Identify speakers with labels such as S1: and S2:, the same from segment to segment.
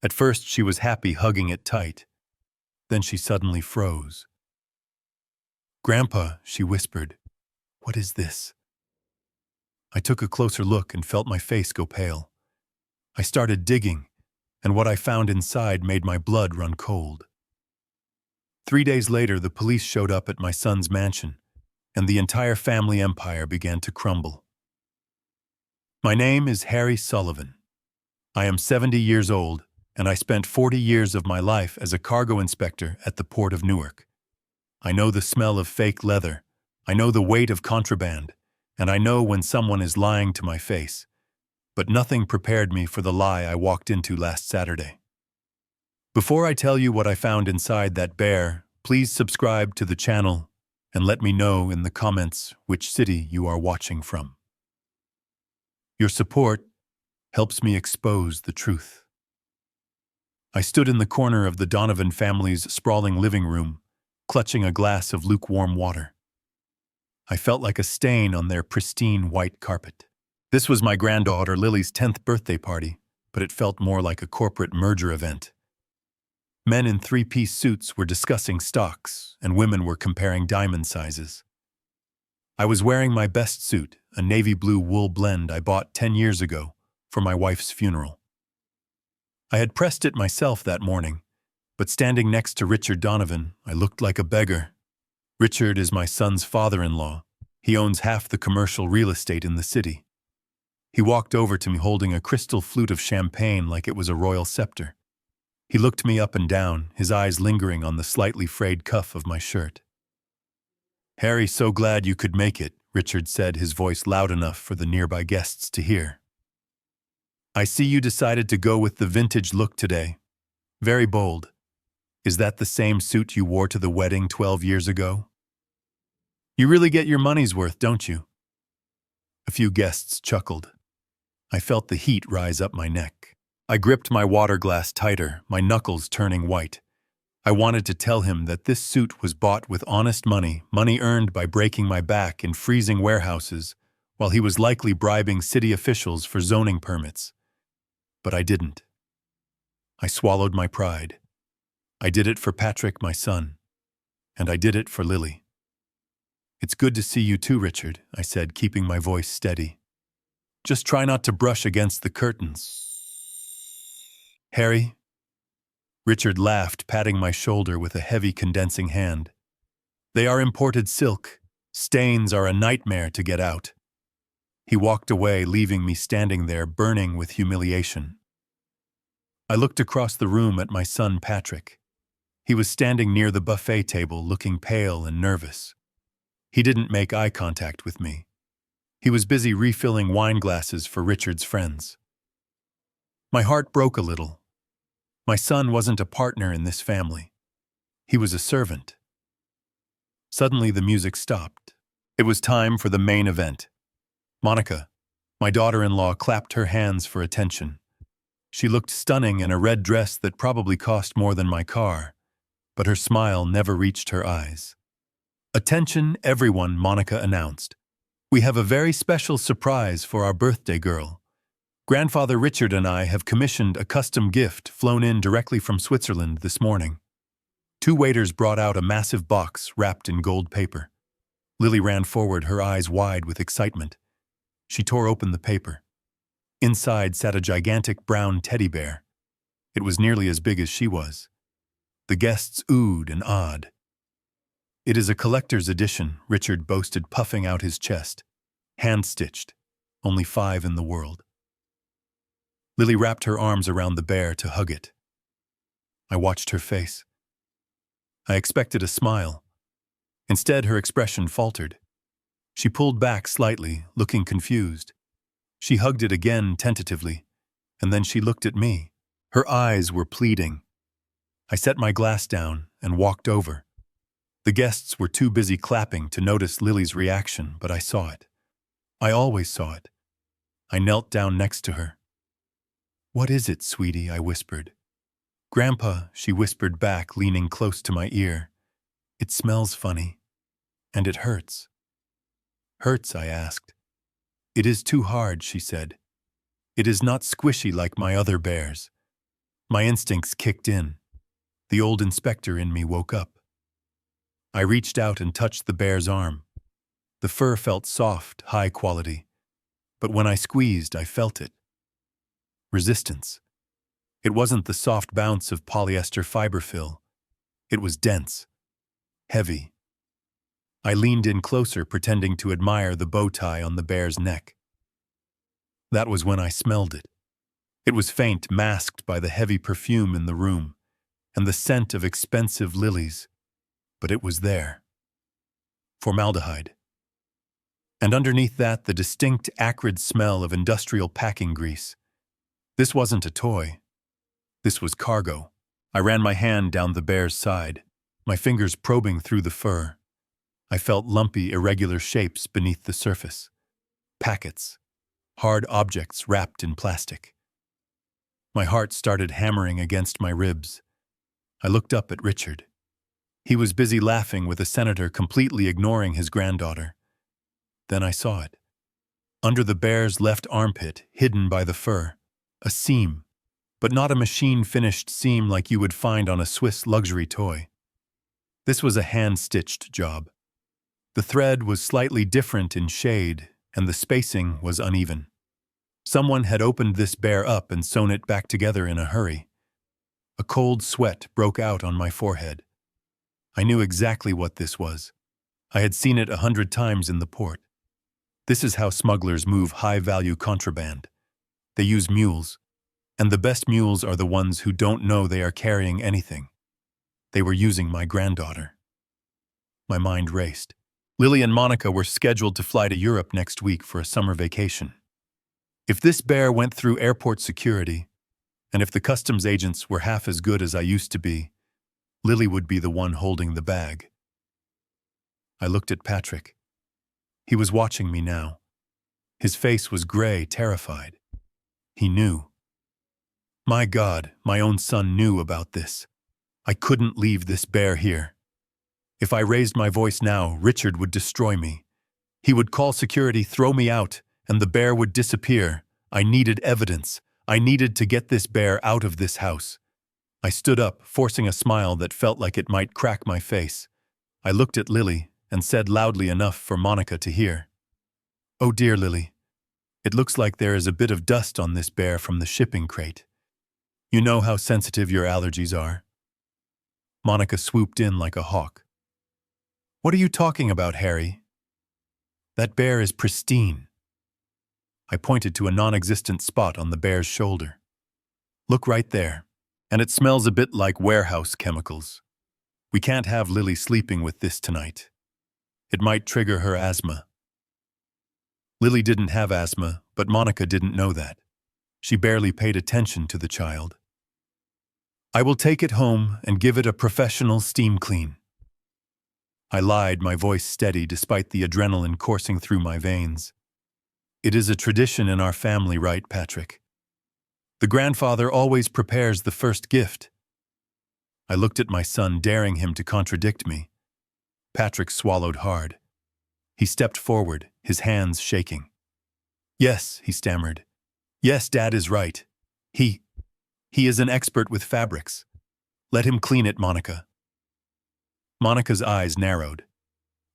S1: At first she was happy, hugging it tight. Then she suddenly froze. "Grandpa," she whispered, "what is this?" I took a closer look and felt my face go pale. I started digging, and what I found inside made my blood run cold. 3 days later, the police showed up at my son's mansion, and the entire family empire began to crumble. My name is Harry Sullivan. I am 70 years old, and I spent 40 years of my life as a cargo inspector at the port of Newark. I know the smell of fake leather, I know the weight of contraband, and I know when someone is lying to my face. But nothing prepared me for the lie I walked into last Saturday. Before I tell you what I found inside that bear, please subscribe to the channel and let me know in the comments which city you are watching from. Your support helps me expose the truth. I stood in the corner of the Donovan family's sprawling living room, clutching a glass of lukewarm water. I felt like a stain on their pristine white carpet. This was my granddaughter Lily's 10th birthday party, but it felt more like a corporate merger event. Men in three-piece suits were discussing stocks, and women were comparing diamond sizes. I was wearing my best suit, a navy blue wool blend I bought 10 years ago for my wife's funeral. I had pressed it myself that morning, but standing next to Richard Donovan, I looked like a beggar. Richard is my son's father-in-law. He owns half the commercial real estate in the city. He walked over to me holding a crystal flute of champagne like it was a royal scepter. He looked me up and down, his eyes lingering on the slightly frayed cuff of my shirt. "Harry, so glad you could make it," Richard said, his voice loud enough for the nearby guests to hear. "I see you decided to go with the vintage look today. Very bold. Is that the same suit you wore to the wedding 12 years ago? You really get your money's worth, don't you?" A few guests chuckled. I felt the heat rise up my neck. I gripped my water glass tighter, my knuckles turning white. I wanted to tell him that this suit was bought with honest money, money earned by breaking my back in freezing warehouses, while he was likely bribing city officials for zoning permits. But I didn't. I swallowed my pride. I did it for Patrick, my son, and I did it for Lily. "It's good to see you too, Richard," I said, keeping my voice steady. "Just try not to brush against the curtains." "Harry?" Richard laughed, patting my shoulder with a heavy condensing hand. "They are imported silk. Stains are a nightmare to get out." He walked away, leaving me standing there, burning with humiliation. I looked across the room at my son Patrick. He was standing near the buffet table, looking pale and nervous. He didn't make eye contact with me. He was busy refilling wine glasses for Richard's friends. My heart broke a little. My son wasn't a partner in this family. He was a servant. Suddenly the music stopped. It was time for the main event. Monica, my daughter-in-law, clapped her hands for attention. She looked stunning in a red dress that probably cost more than my car, but her smile never reached her eyes. "Attention, everyone," Monica announced. "We have a very special surprise for our birthday girl. Grandfather Richard and I have commissioned a custom gift flown in directly from Switzerland this morning." 2 waiters brought out a massive box wrapped in gold paper. Lily ran forward, her eyes wide with excitement. She tore open the paper. Inside sat a gigantic brown teddy bear. It was nearly as big as she was. The guests oohed and awed. "It is a collector's edition," Richard boasted, puffing out his chest. "Hand-stitched. Only 5 in the world." Lily wrapped her arms around the bear to hug it. I watched her face. I expected a smile. Instead, her expression faltered. She pulled back slightly, looking confused. She hugged it again tentatively, and then she looked at me. Her eyes were pleading. I set my glass down and walked over. The guests were too busy clapping to notice Lily's reaction, but I saw it. I always saw it. I knelt down next to her. "What is it, sweetie?" I whispered. "Grandpa," she whispered back, leaning close to my ear. "It smells funny. And it hurts." "Hurts?" I asked. "It is too hard," she said. "It is not squishy like my other bears. My instincts kicked in. The old inspector in me woke up. I reached out and touched the bear's arm. The fur felt soft, high quality. But when I squeezed, I felt it. Resistance. It wasn't the soft bounce of polyester fiber fill. It was dense. Heavy. I leaned in closer, pretending to admire the bow tie on the bear's neck. That was when I smelled it. It was faint, masked by the heavy perfume in the room and the scent of expensive lilies, but it was there. Formaldehyde. And underneath that, the distinct, acrid smell of industrial packing grease. This wasn't a toy. This was cargo. I ran my hand down the bear's side, my fingers probing through the fur. I felt lumpy, irregular shapes beneath the surface. Packets. Hard objects wrapped in plastic. My heart started hammering against my ribs. I looked up at Richard. He was busy laughing with a senator, completely ignoring his granddaughter. Then I saw it. Under the bear's left armpit, hidden by the fur, a seam, but not a machine-finished seam like you would find on a Swiss luxury toy. This was a hand-stitched job. The thread was slightly different in shade, and the spacing was uneven. Someone had opened this bear up and sewn it back together in a hurry. A cold sweat broke out on my forehead. I knew exactly what this was. I had seen it 100 times in the port. This is how smugglers move high-value contraband. They use mules, and the best mules are the ones who don't know they are carrying anything. They were using my granddaughter. My mind raced. Lily and Monica were scheduled to fly to Europe next week for a summer vacation. If this bear went through airport security, and if the customs agents were half as good as I used to be, Lily would be the one holding the bag. I looked at Patrick. He was watching me now. His face was gray, terrified. He knew. My God, my own son knew about this. I couldn't leave this bear here. If I raised my voice now, Richard would destroy me. He would call security, throw me out, and the bear would disappear. I needed evidence. I needed to get this bear out of this house. I stood up, forcing a smile that felt like it might crack my face. I looked at Lily and said loudly enough for Monica to hear. "Oh dear, Lily. It looks like there is a bit of dust on this bear from the shipping crate. You know how sensitive your allergies are." Monica swooped in like a hawk. "What are you talking about, Harry? That bear is pristine." I pointed to a non-existent spot on the bear's shoulder. "Look right there. And it smells a bit like warehouse chemicals. We can't have Lily sleeping with this tonight. It might trigger her asthma." Lily didn't have asthma, but Monica didn't know that. She barely paid attention to the child. "I will take it home and give it a professional steam clean." I lied, my voice steady despite the adrenaline coursing through my veins. "It is a tradition in our family, right, Patrick? The grandfather always prepares the first gift." I looked at my son, daring him to contradict me. Patrick swallowed hard. He stepped forward, his hands shaking. "Yes," he stammered. "Yes, Dad is right. He is an expert with fabrics. Let him clean it, Monica." Monica's eyes narrowed.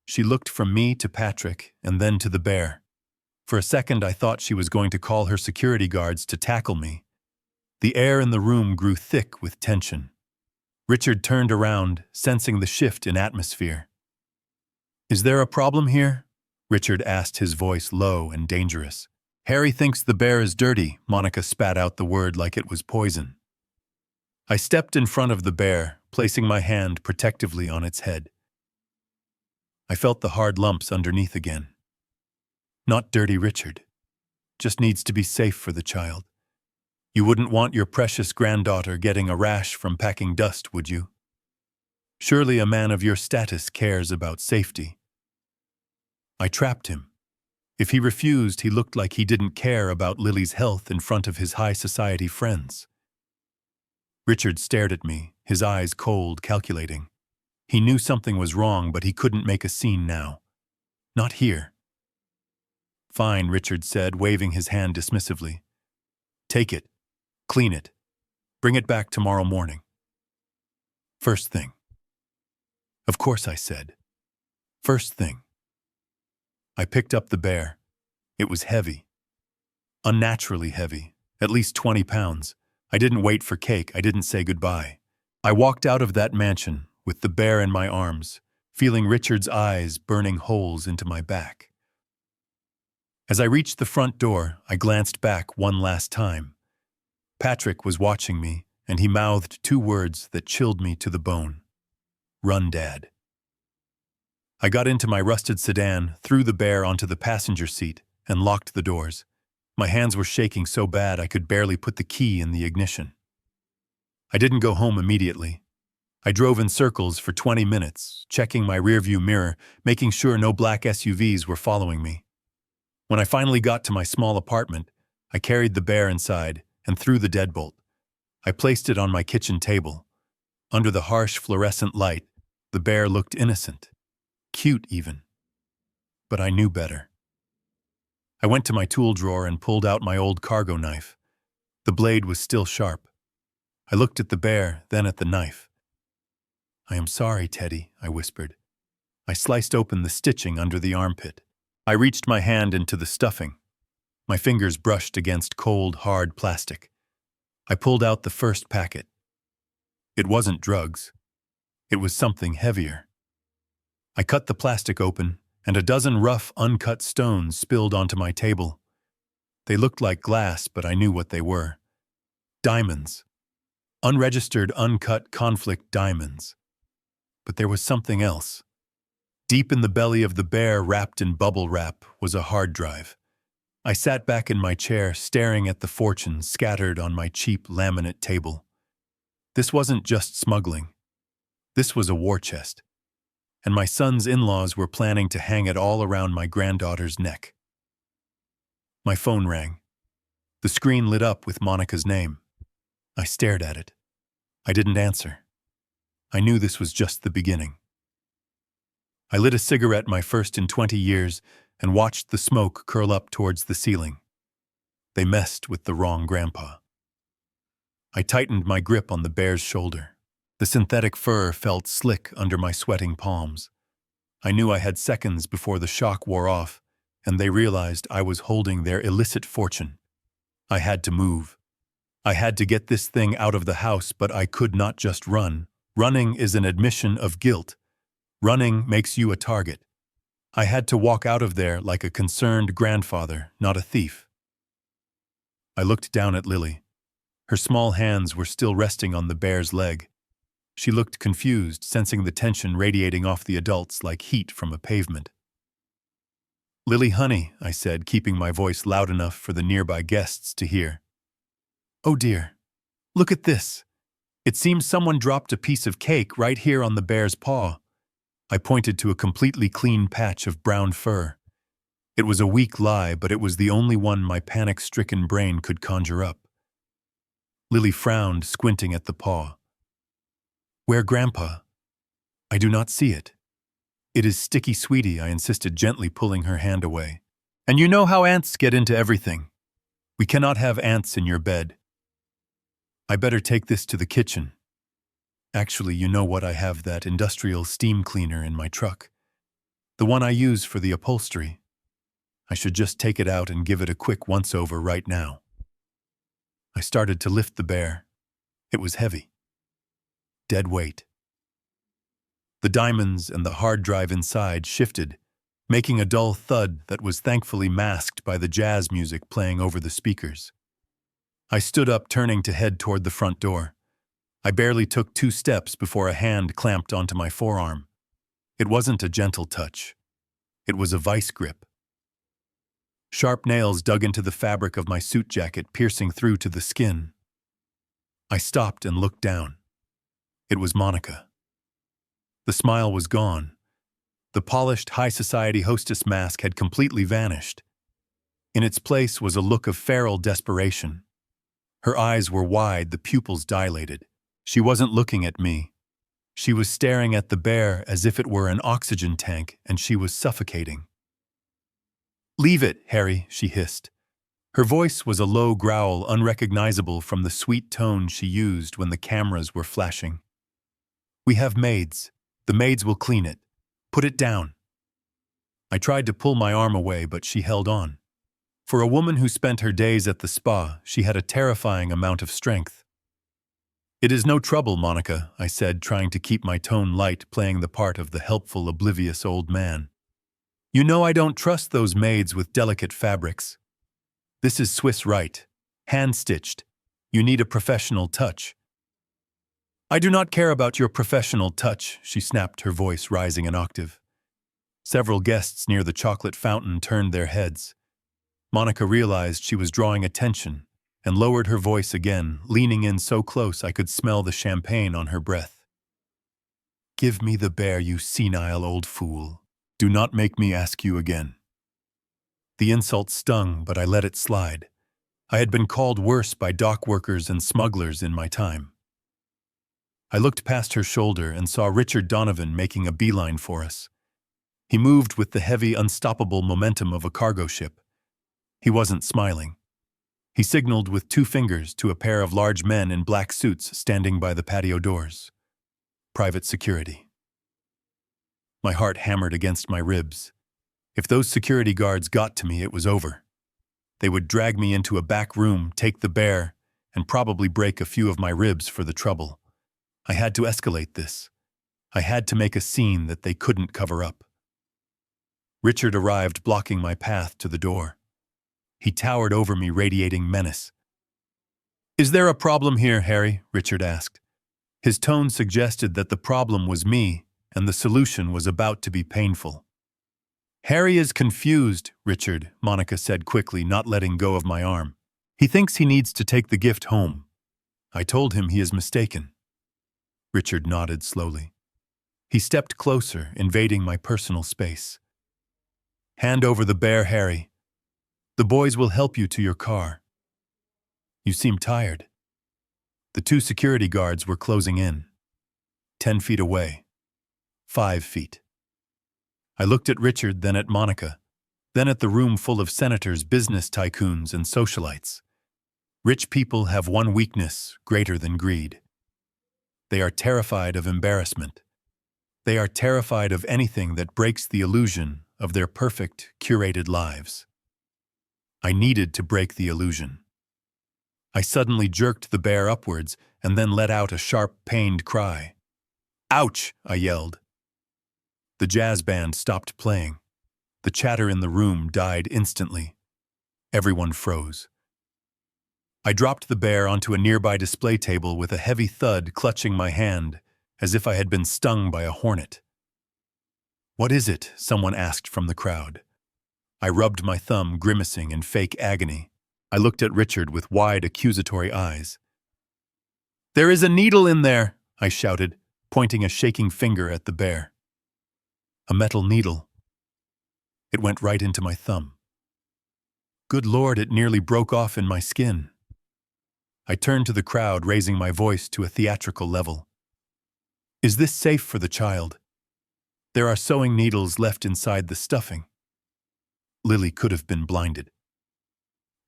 S1: She looked from me to Patrick and then to the bear. For a second, I thought she was going to call her security guards to tackle me. The air in the room grew thick with tension. Richard turned around, sensing the shift in atmosphere. "Is there a problem here?" Richard asked, his voice low and dangerous. "Harry thinks the bear is dirty." Monica spat out the word like it was poison. I stepped in front of the bear, placing my hand protectively on its head. I felt the hard lumps underneath again. "Not dirty, Richard. Just needs to be safe for the child. You wouldn't want your precious granddaughter getting a rash from packing dust, would you? Surely a man of your status cares about safety." I trapped him. If he refused, he looked like he didn't care about Lily's health in front of his high society friends. Richard stared at me, his eyes cold, calculating. He knew something was wrong, but he couldn't make a scene now. Not here. "Fine," Richard said, waving his hand dismissively. "Take it. Clean it. Bring it back tomorrow morning. First thing. Of course, I said. First thing. I picked up the bear. It was heavy. Unnaturally heavy. At least 20 pounds. I didn't wait for cake. I didn't say goodbye. I walked out of that mansion with the bear in my arms, feeling Richard's eyes burning holes into my back. As I reached the front door, I glanced back one last time. Patrick was watching me, and he mouthed two words that chilled me to the bone. Run, Dad. I got into my rusted sedan, threw the bear onto the passenger seat, and locked the doors. My hands were shaking so bad I could barely put the key in the ignition. I didn't go home immediately. I drove in circles for 20 minutes, checking my rearview mirror, making sure no black SUVs were following me. When I finally got to my small apartment, I carried the bear inside and threw the deadbolt. I placed it on my kitchen table. Under the harsh fluorescent light, the bear looked innocent. Cute, even. But I knew better. I went to my tool drawer and pulled out my old cargo knife. The blade was still sharp. I looked at the bear, then at the knife. I am sorry, Teddy, I whispered. I sliced open the stitching under the armpit. I reached my hand into the stuffing. My fingers brushed against cold, hard plastic. I pulled out the first packet. It wasn't drugs. It was something heavier. I cut the plastic open, and a dozen rough, uncut stones spilled onto my table. They looked like glass, but I knew what they were. Diamonds. Unregistered, uncut conflict diamonds. But there was something else. Deep in the belly of the bear, wrapped in bubble wrap, was a hard drive. I sat back in my chair, staring at the fortune scattered on my cheap laminate table. This wasn't just smuggling. This was a war chest. And my son's in-laws were planning to hang it all around my granddaughter's neck. My phone rang. The screen lit up with Monica's name. I stared at it. I didn't answer. I knew this was just the beginning. I lit a cigarette, my first in 20 years, and watched the smoke curl up towards the ceiling. They messed with the wrong grandpa. I tightened my grip on the bear's shoulder. The synthetic fur felt slick under my sweating palms. I knew I had seconds before the shock wore off, and they realized I was holding their illicit fortune. I had to move. I had to get this thing out of the house, but I could not just run. Running is an admission of guilt. Running makes you a target. I had to walk out of there like a concerned grandfather, not a thief. I looked down at Lily. Her small hands were still resting on the bear's leg. She looked confused, sensing the tension radiating off the adults like heat from a pavement. "Lily, honey," I said, keeping my voice loud enough for the nearby guests to hear. "Oh dear, look at this. It seems someone dropped a piece of cake right here on the bear's paw." I pointed to a completely clean patch of brown fur. It was a weak lie, but it was the only one my panic-stricken brain could conjure up. Lily frowned, squinting at the paw. "Where, Grandpa?" "I do not see it." "It is sticky, sweetie," I insisted, gently pulling her hand away. "And you know how ants get into everything. We cannot have ants in your bed." "I better take this to the kitchen." "Actually, you know what, I have that industrial steam cleaner in my truck. The one I use for the upholstery. I should just take it out and give it a quick once-over right now." I started to lift the bear. It was heavy. Dead weight. The diamonds and the hard drive inside shifted, making a dull thud that was thankfully masked by the jazz music playing over the speakers. I stood up, turning to head toward the front door. I barely took 2 steps before a hand clamped onto my forearm. It wasn't a gentle touch. It was a vice grip. Sharp nails dug into the fabric of my suit jacket, piercing through to the skin. I stopped and looked down. It was Monica. The smile was gone. The polished high society hostess mask had completely vanished. In its place was a look of feral desperation. Her eyes were wide, the pupils dilated. She wasn't looking at me. She was staring at the bear as if it were an oxygen tank and she was suffocating. "Leave it, Harry," she hissed. Her voice was a low growl unrecognizable from the sweet tone she used when the cameras were flashing. "We have maids. The maids will clean it. Put it down." I tried to pull my arm away, but she held on. For a woman who spent her days at the spa, she had a terrifying amount of strength. "It is no trouble, Monica," I said, trying to keep my tone light, playing the part of the helpful, oblivious old man. "You know I don't trust those maids with delicate fabrics. This is Swiss right, hand-stitched. You need a professional touch." "I do not care about your professional touch," she snapped, her voice rising an octave. Several guests near the chocolate fountain turned their heads. Monica realized she was drawing attention and lowered her voice again, leaning in so close I could smell the champagne on her breath. "Give me the bear, you senile old fool. Do not make me ask you again." The insult stung, but I let it slide. I had been called worse by dock workers and smugglers in my time. I looked past her shoulder and saw Richard Donovan making a beeline for us. He moved with the heavy, unstoppable momentum of a cargo ship. He wasn't smiling. He signaled with 2 fingers to a pair of large men in black suits standing by the patio doors. Private security. My heart hammered against my ribs. If those security guards got to me, it was over. They would drag me into a back room, take the bear, and probably break a few of my ribs for the trouble. I had to escalate this. I had to make a scene that they couldn't cover up. Richard arrived, blocking my path to the door. He towered over me, radiating menace. "Is there a problem here, Harry?" Richard asked. His tone suggested that the problem was me, and the solution was about to be painful. "Harry is confused, Richard," Monica said quickly, not letting go of my arm. "He thinks he needs to take the gift home. I told him he is mistaken." Richard nodded slowly. He stepped closer, invading my personal space. "Hand over the bear, Harry. The boys will help you to your car. You seem tired." The 2 security guards were closing in. 10 feet away. 5 feet. I looked at Richard, then at Monica, then at the room full of senators, business tycoons, and socialites. Rich people have one weakness greater than greed. They are terrified of embarrassment. They are terrified of anything that breaks the illusion of their perfect, curated lives. I needed to break the illusion. I suddenly jerked the bear upwards and then let out a sharp, pained cry. "Ouch!" I yelled. The jazz band stopped playing. The chatter in the room died instantly. Everyone froze. I dropped the bear onto a nearby display table with a heavy thud, clutching my hand, as if I had been stung by a hornet. "What is it?" someone asked from the crowd. I rubbed my thumb, grimacing in fake agony. I looked at Richard with wide, accusatory eyes. "There is a needle in there," I shouted, pointing a shaking finger at the bear. A metal needle. It went right into my thumb. Good Lord, it nearly broke off in my skin. I turned to the crowd, raising my voice to a theatrical level. "Is this safe for the child? There are sewing needles left inside the stuffing." Lily could have been blinded.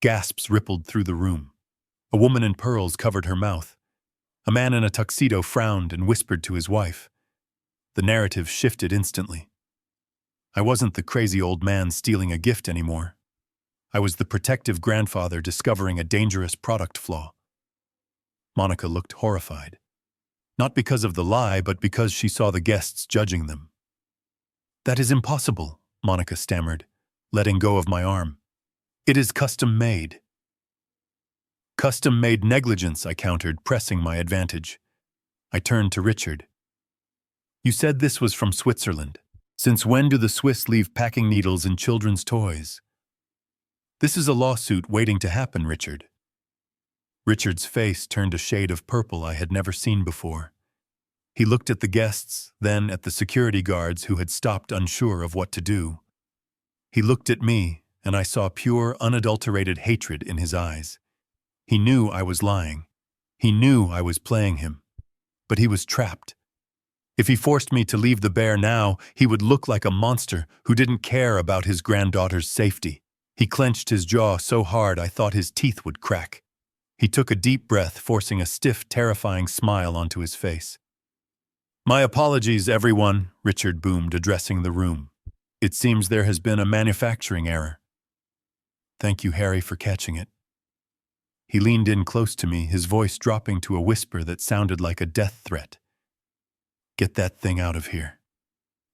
S1: Gasps rippled through the room. A woman in pearls covered her mouth. A man in a tuxedo frowned and whispered to his wife. The narrative shifted instantly. I wasn't the crazy old man stealing a gift anymore. I was the protective grandfather discovering a dangerous product flaw. Monica looked horrified. Not because of the lie, but because she saw the guests judging them. "That is impossible," Monica stammered, letting go of my arm. "It is custom-made." "Custom-made negligence," I countered, pressing my advantage. I turned to Richard. "You said this was from Switzerland. Since when do the Swiss leave packing needles in children's toys?" "This is a lawsuit waiting to happen, Richard." Richard's face turned a shade of purple I had never seen before. He looked at the guests, then at the security guards who had stopped, unsure of what to do. He looked at me, and I saw pure, unadulterated hatred in his eyes. He knew I was lying. He knew I was playing him. But he was trapped. If he forced me to leave the bear now, he would look like a monster who didn't care about his granddaughter's safety. He clenched his jaw so hard I thought his teeth would crack. He took a deep breath, forcing a stiff, terrifying smile onto his face. "My apologies, everyone," Richard boomed, addressing the room. "It seems there has been a manufacturing error." "Thank you, Harry, for catching it." He leaned in close to me, his voice dropping to a whisper that sounded like a death threat. "Get that thing out of here.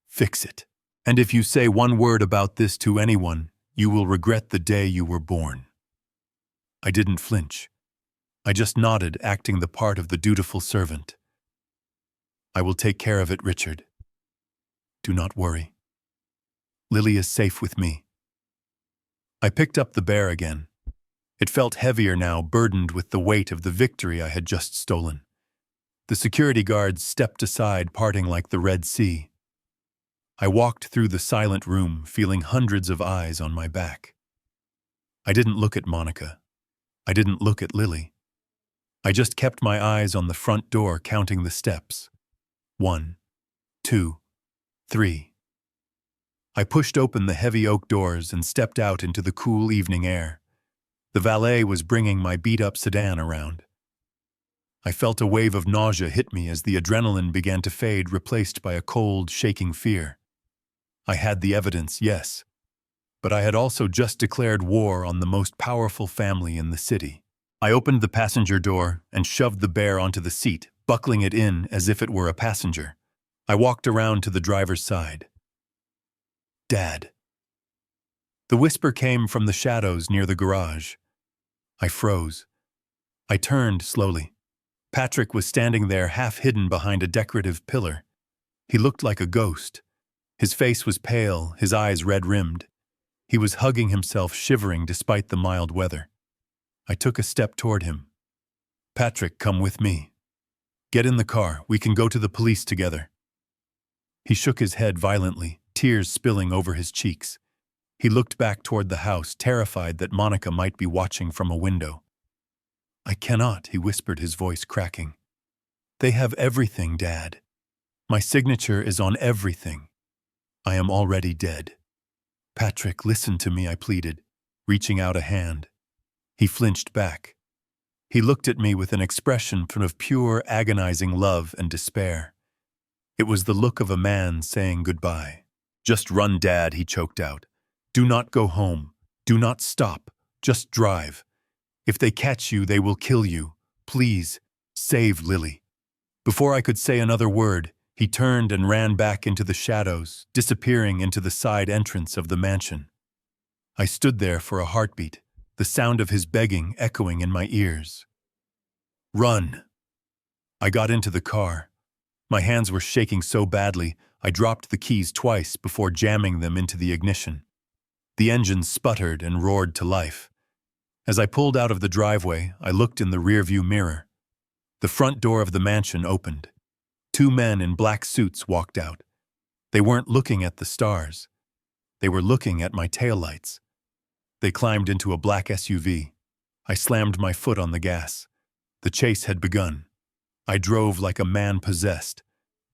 S1: Fix it. And if you say one word about this to anyone, you will regret the day you were born." I didn't flinch. I just nodded, acting the part of the dutiful servant. "I will take care of it, Richard. Do not worry. Lily is safe with me." I picked up the bear again. It felt heavier now, burdened with the weight of the victory I had just stolen. The security guards stepped aside, parting like the Red Sea. I walked through the silent room, feeling hundreds of eyes on my back. I didn't look at Monica. I didn't look at Lily. I just kept my eyes on the front door, counting the steps. 1, 2, 3. I pushed open the heavy oak doors and stepped out into the cool evening air. The valet was bringing my beat-up sedan around. I felt a wave of nausea hit me as the adrenaline began to fade, replaced by a cold, shaking fear. I had the evidence, yes, but I had also just declared war on the most powerful family in the city. I opened the passenger door and shoved the bear onto the seat, buckling it in as if it were a passenger. I walked around to the driver's side. "Dad." The whisper came from the shadows near the garage. I froze. I turned slowly. Patrick was standing there, half hidden behind a decorative pillar. He looked like a ghost. His face was pale, his eyes red-rimmed. He was hugging himself, shivering despite the mild weather. I took a step toward him. "Patrick, come with me. Get in the car. We can go to the police together." He shook his head violently, tears spilling over his cheeks. He looked back toward the house, terrified that Monica might be watching from a window. "I cannot," he whispered, his voice cracking. "They have everything, Dad. My signature is on everything. I am already dead." "Patrick, listen to me," I pleaded, reaching out a hand. He flinched back. He looked at me with an expression of pure, agonizing love and despair. It was the look of a man saying goodbye. "Just run, Dad," he choked out. "Do not go home. Do not stop. Just drive. If they catch you, they will kill you. Please, save Lily." Before I could say another word, he turned and ran back into the shadows, disappearing into the side entrance of the mansion. I stood there for a heartbeat, the sound of his begging echoing in my ears. "Run." I got into the car. My hands were shaking so badly, I dropped the keys twice before jamming them into the ignition. The engine sputtered and roared to life. As I pulled out of the driveway, I looked in the rearview mirror. The front door of the mansion opened. 2 men in black suits walked out. They weren't looking at the stars. They were looking at my taillights. They climbed into a black SUV. I slammed my foot on the gas. The chase had begun. I drove like a man possessed.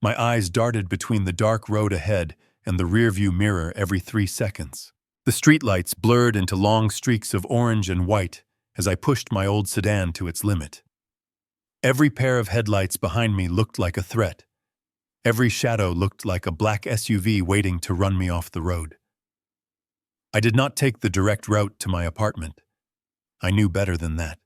S1: My eyes darted between the dark road ahead and the rearview mirror every 3 seconds. The streetlights blurred into long streaks of orange and white as I pushed my old sedan to its limit. Every pair of headlights behind me looked like a threat. Every shadow looked like a black SUV waiting to run me off the road. I did not take the direct route to my apartment. I knew better than that.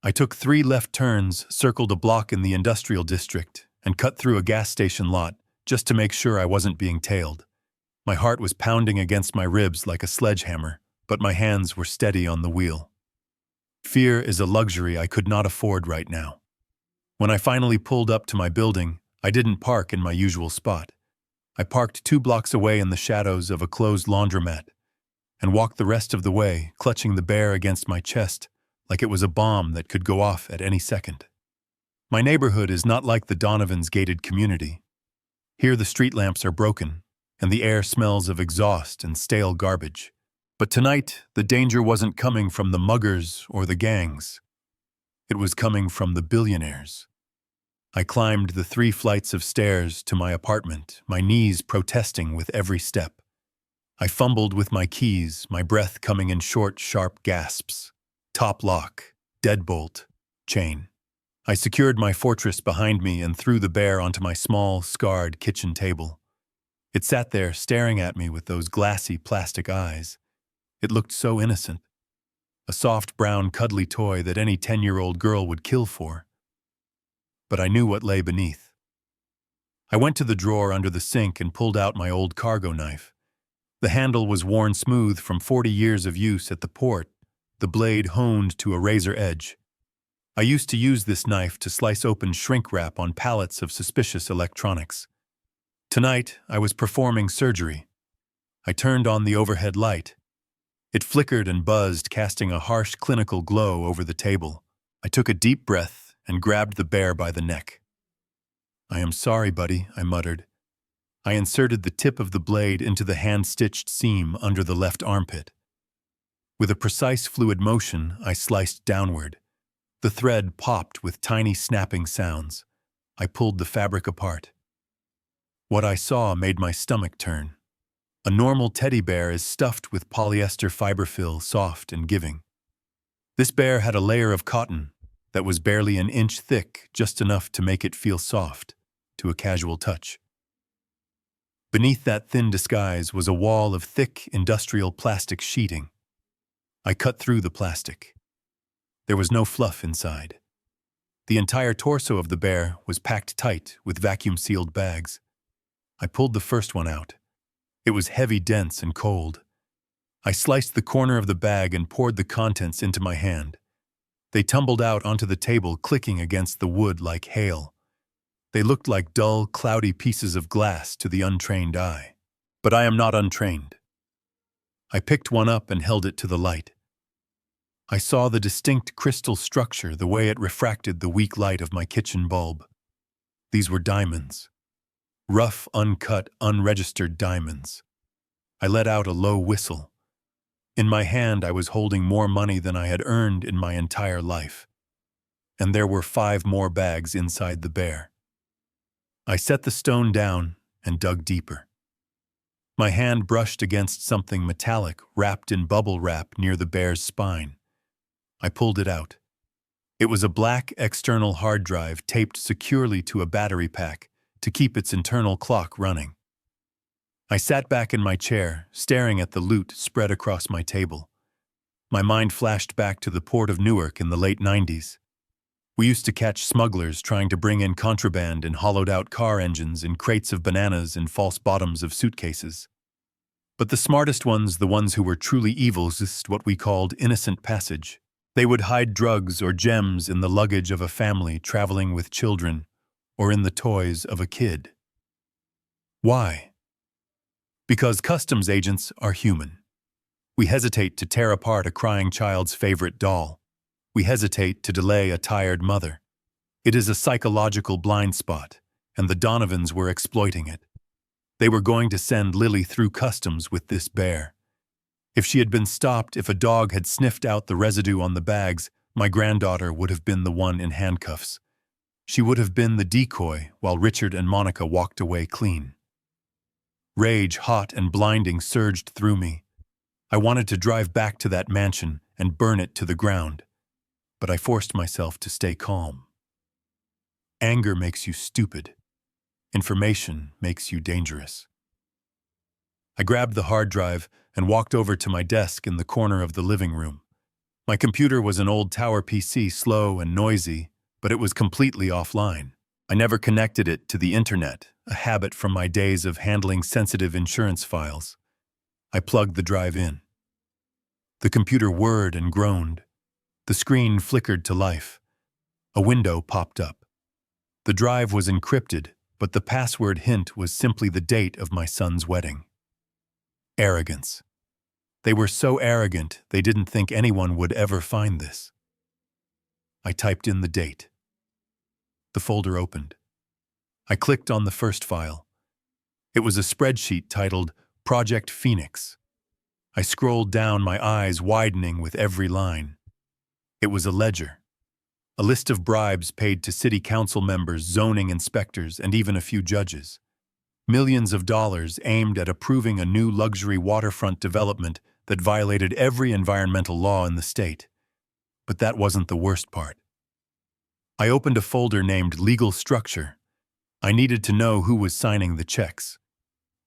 S1: I took 3 left turns, circled a block in the industrial district, and cut through a gas station lot just to make sure I wasn't being tailed. My heart was pounding against my ribs like a sledgehammer, but my hands were steady on the wheel. Fear is a luxury I could not afford right now. When I finally pulled up to my building, I didn't park in my usual spot. I parked 2 blocks away in the shadows of a closed laundromat and walked the rest of the way, clutching the bear against my chest like it was a bomb that could go off at any second. My neighborhood is not like the Donovan's gated community. Here the street lamps are broken, and the air smells of exhaust and stale garbage. But tonight, the danger wasn't coming from the muggers or the gangs. It was coming from the billionaires. I climbed the 3 flights of stairs to my apartment, my knees protesting with every step. I fumbled with my keys, my breath coming in short, sharp gasps. Top lock, deadbolt, chain. I secured my fortress behind me and threw the bear onto my small, scarred kitchen table. It sat there staring at me with those glassy plastic eyes. It looked so innocent. A soft brown cuddly toy that any 10-year-old girl would kill for. But I knew what lay beneath. I went to the drawer under the sink and pulled out my old cargo knife. The handle was worn smooth from 40 years of use at the port, the blade honed to a razor edge. I used to use this knife to slice open shrink wrap on pallets of suspicious electronics. Tonight, I was performing surgery. I turned on the overhead light. It flickered and buzzed, casting a harsh clinical glow over the table. I took a deep breath and grabbed the bear by the neck. "I am sorry, buddy," I muttered. I inserted the tip of the blade into the hand-stitched seam under the left armpit. With a precise fluid motion, I sliced downward. The thread popped with tiny snapping sounds. I pulled the fabric apart. What I saw made my stomach turn. A normal teddy bear is stuffed with polyester fiberfill, soft and giving. This bear had a layer of cotton that was barely an inch thick, just enough to make it feel soft, to a casual touch. Beneath that thin disguise was a wall of thick, industrial plastic sheeting. I cut through the plastic. There was no fluff inside. The entire torso of the bear was packed tight with vacuum-sealed bags. I pulled the first one out. It was heavy, dense, and cold. I sliced the corner of the bag and poured the contents into my hand. They tumbled out onto the table, clicking against the wood like hail. They looked like dull, cloudy pieces of glass to the untrained eye. But I am not untrained. I picked one up and held it to the light. I saw the distinct crystal structure, the way it refracted the weak light of my kitchen bulb. These were diamonds. Rough, uncut, unregistered diamonds. I let out a low whistle. In my hand, I was holding more money than I had earned in my entire life. And there were 5 more bags inside the bear. I set the stone down and dug deeper. My hand brushed against something metallic wrapped in bubble wrap near the bear's spine. I pulled it out. It was a black external hard drive taped securely to a battery pack to keep its internal clock running. I sat back in my chair, staring at the loot spread across my table. My mind flashed back to the port of Newark in the late 90s. We used to catch smugglers trying to bring in contraband in hollowed-out car engines and crates of bananas in false bottoms of suitcases. But the smartest ones, the ones who were truly evil, used what we called innocent passage. They would hide drugs or gems in the luggage of a family traveling with children, or in the toys of a kid. Why? Because customs agents are human. We hesitate to tear apart a crying child's favorite doll. We hesitate to delay a tired mother. It is a psychological blind spot, and the Donovans were exploiting it. They were going to send Lily through customs with this bear. If she had been stopped, if a dog had sniffed out the residue on the bags, my granddaughter would have been the one in handcuffs. She would have been the decoy while Richard and Monica walked away clean. Rage, hot and blinding, surged through me. I wanted to drive back to that mansion and burn it to the ground. But I forced myself to stay calm. Anger makes you stupid. Information makes you dangerous. I grabbed the hard drive and walked over to my desk in the corner of the living room. My computer was an old tower PC, slow and noisy, but it was completely offline. I never connected it to the internet, a habit from my days of handling sensitive insurance files. I plugged the drive in. The computer whirred and groaned. The screen flickered to life. A window popped up. The drive was encrypted, but the password hint was simply the date of my son's wedding. Arrogance. They were so arrogant they didn't think anyone would ever find this. I typed in the date. The folder opened. I clicked on the first file. It was a spreadsheet titled Project Phoenix. I scrolled down, my eyes widening with every line. It was a ledger. A list of bribes paid to city council members, zoning inspectors, and even a few judges. Millions of dollars aimed at approving a new luxury waterfront development that violated every environmental law in the state. But that wasn't the worst part. I opened a folder named Legal Structure. I needed to know who was signing the checks.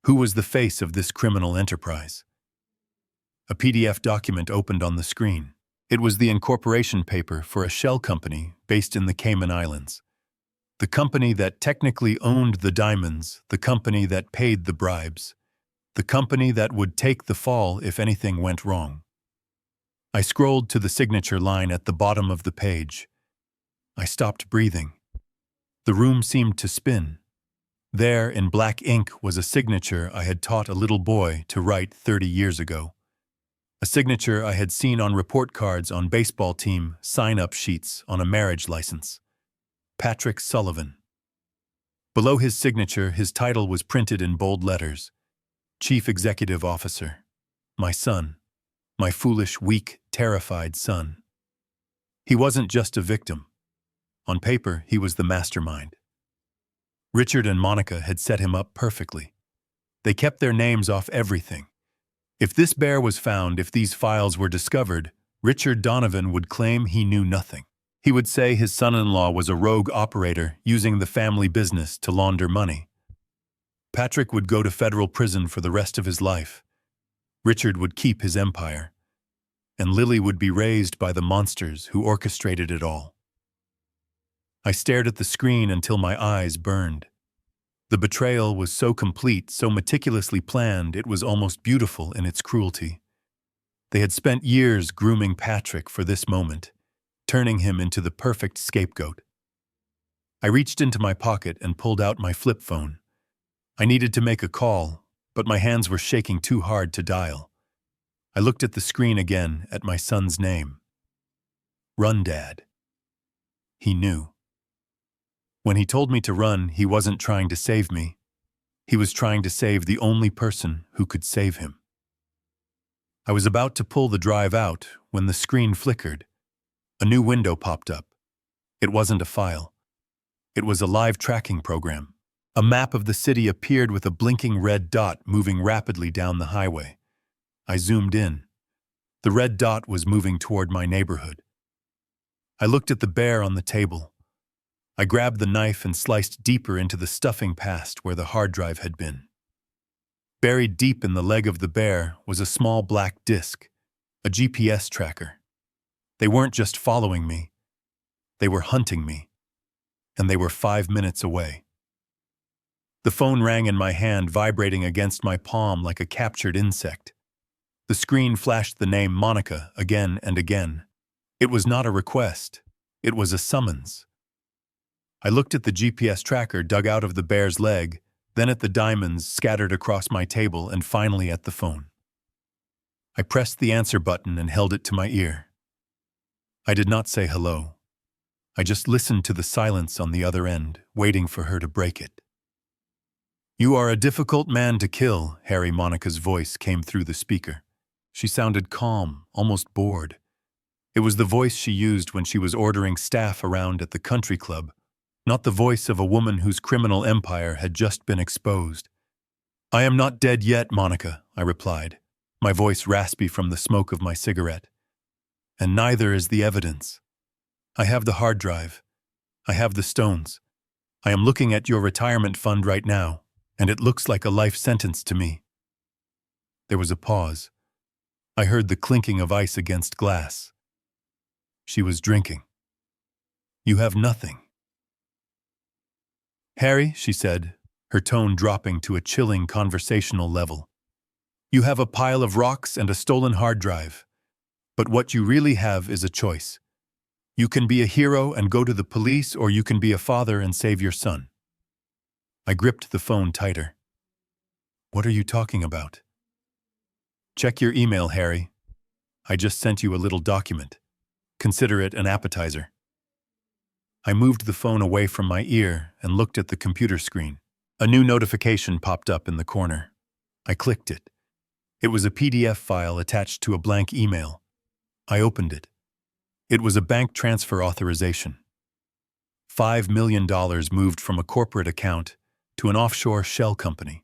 S1: Who was the face of this criminal enterprise? A PDF document opened on the screen. It was the incorporation paper for a shell company based in the Cayman Islands. The company that technically owned the diamonds, the company that paid the bribes, the company that would take the fall if anything went wrong. I scrolled to the signature line at the bottom of the page. I stopped breathing. The room seemed to spin. There, in black ink, was a signature I had taught a little boy to write 30 years ago. A signature I had seen on report cards on baseball team sign-up sheets on a marriage license. Patrick Sullivan. Below his signature, his title was printed in bold letters. Chief Executive Officer. My son. My foolish, weak, terrified son. He wasn't just a victim. On paper, he was the mastermind. Richard and Monica had set him up perfectly. They kept their names off everything. If this bear was found, if these files were discovered, Richard Donovan would claim he knew nothing. He would say his son-in-law was a rogue operator using the family business to launder money. Patrick would go to federal prison for the rest of his life. Richard would keep his empire. And Lily would be raised by the monsters who orchestrated it all. I stared at the screen until my eyes burned. The betrayal was so complete, so meticulously planned, it was almost beautiful in its cruelty. They had spent years grooming Patrick for this moment, turning him into the perfect scapegoat. I reached into my pocket and pulled out my flip phone. I needed to make a call, but my hands were shaking too hard to dial. I looked at the screen again, at my son's name. Run, Dad. He knew. When he told me to run, he wasn't trying to save me. He was trying to save the only person who could save him. I was about to pull the drive out when the screen flickered. A new window popped up. It wasn't a file. It was a live tracking program. A map of the city appeared with a blinking red dot moving rapidly down the highway. I zoomed in. The red dot was moving toward my neighborhood. I looked at the bear on the table. I grabbed the knife and sliced deeper into the stuffing past where the hard drive had been. Buried deep in the leg of the bear was a small black disc, a GPS tracker. They weren't just following me. They were hunting me. And they were 5 minutes away. The phone rang in my hand, vibrating against my palm like a captured insect. The screen flashed the name Monica again and again. It was not a request. It was a summons. I looked at the GPS tracker dug out of the bear's leg, then at the diamonds scattered across my table, and finally at the phone. I pressed the answer button and held it to my ear. I did not say hello. I just listened to the silence on the other end, waiting for her to break it. "You are a difficult man to kill," Harry Monica's voice came through the speaker. She sounded calm, almost bored. It was the voice she used when she was ordering staff around at the country club, not the voice of a woman whose criminal empire had just been exposed. "I am not dead yet, Monica," I replied, my voice raspy from the smoke of my cigarette. "And neither is the evidence. I have the hard drive. I have the stones. I am looking at your retirement fund right now, and it looks like a life sentence to me." There was a pause. I heard the clinking of ice against glass. She was drinking. "You have nothing." "Harry," she said, her tone dropping to a chilling conversational level, "you have a pile of rocks and a stolen hard drive. But what you really have is a choice. You can be a hero and go to the police, or you can be a father and save your son." I gripped the phone tighter. "What are you talking about?" "Check your email, Harry. I just sent you a little document. Consider it an appetizer." I moved the phone away from my ear and looked at the computer screen. A new notification popped up in the corner. I clicked it. It was a PDF file attached to a blank email. I opened it. It was a bank transfer authorization. $5 million moved from a corporate account to an offshore shell company.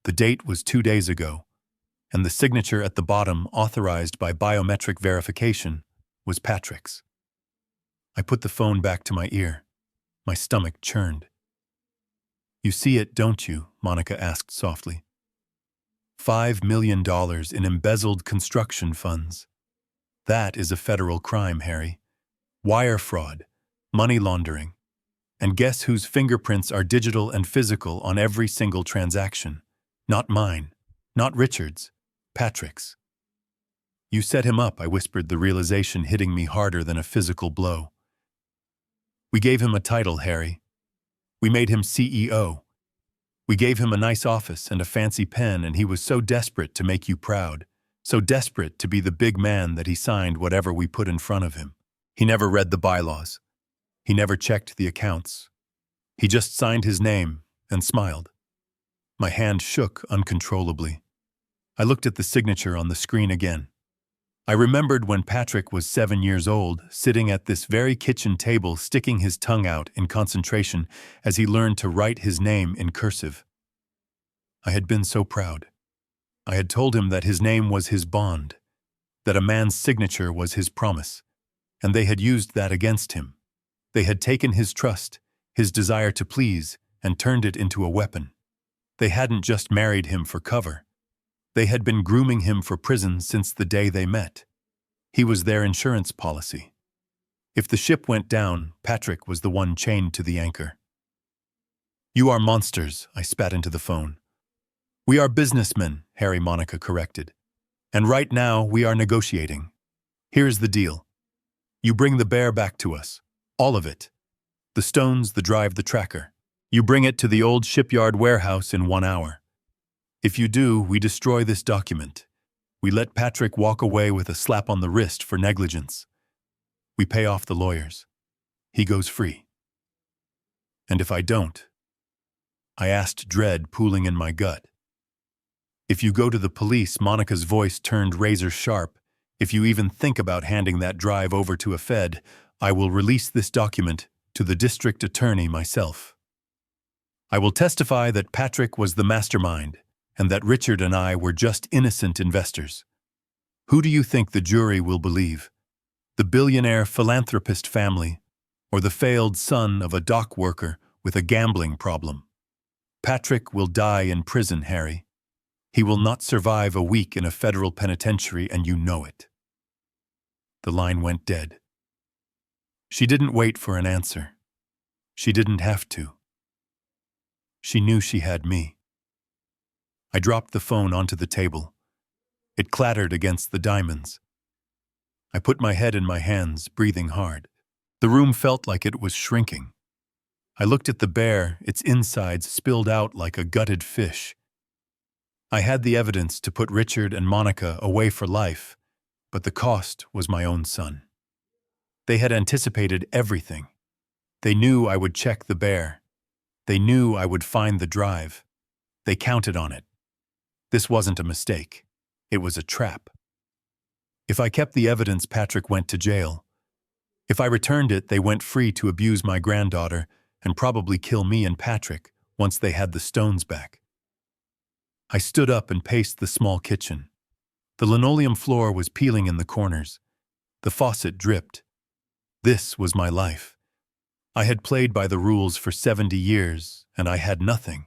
S1: The date was 2 days ago, and the signature at the bottom, authorized by biometric verification, was Patrick's. I put the phone back to my ear. My stomach churned. "You see it, don't you?" Monica asked softly. $5 million in embezzled construction funds. That is a federal crime, Harry. Wire fraud, money laundering. And guess whose fingerprints are digital and physical on every single transaction? Not mine, not Richard's, Patrick's. "You set him up," I whispered, the realization hitting me harder than a physical blow. "We gave him a title, Harry. We made him CEO. We gave him a nice office and a fancy pen, and he was so desperate to make you proud, so desperate to be the big man that he signed whatever we put in front of him. He never read the bylaws. He never checked the accounts. He just signed his name and smiled." My hand shook uncontrollably. I looked at the signature on the screen again. I remembered when Patrick was 7 years old, sitting at this very kitchen table, sticking his tongue out in concentration as he learned to write his name in cursive. I had been so proud. I had told him that his name was his bond, that a man's signature was his promise, and they had used that against him. They had taken his trust, his desire to please, and turned it into a weapon. They hadn't just married him for cover. They had been grooming him for prison since the day they met. He was their insurance policy. If the ship went down, Patrick was the one chained to the anchor. "You are monsters," I spat into the phone. "We are businessmen," Harry, Monica corrected. "And right now we are negotiating. Here's the deal. You bring the bear back to us. All of it. The stones, the drive, the tracker. You bring it to the old shipyard warehouse in 1 hour. If you do, we destroy this document. We let Patrick walk away with a slap on the wrist for negligence. We pay off the lawyers. He goes free. And if I don't?" I asked, dread pooling in my gut. "If you go to the police," Monica's voice turned razor sharp, "if you even think about handing that drive over to a Fed, I will release this document to the district attorney myself. I will testify that Patrick was the mastermind, and that Richard and I were just innocent investors. Who do you think the jury will believe? The billionaire philanthropist family, or the failed son of a dock worker with a gambling problem? Patrick will die in prison, Harry. He will not survive a week in a federal penitentiary, and you know it." The line went dead. She didn't wait for an answer. She didn't have to. She knew she had me. I dropped the phone onto the table. It clattered against the diamonds. I put my head in my hands, breathing hard. The room felt like it was shrinking. I looked at the bear, its insides spilled out like a gutted fish. I had the evidence to put Richard and Monica away for life, but the cost was my own son. They had anticipated everything. They knew I would check the bear. They knew I would find the drive. They counted on it. This wasn't a mistake. It was a trap. If I kept the evidence, Patrick went to jail. If I returned it, they went free to abuse my granddaughter and probably kill me and Patrick once they had the stones back. I stood up and paced the small kitchen. The linoleum floor was peeling in the corners. The faucet dripped. This was my life. I had played by the rules for 70 years, and I had nothing.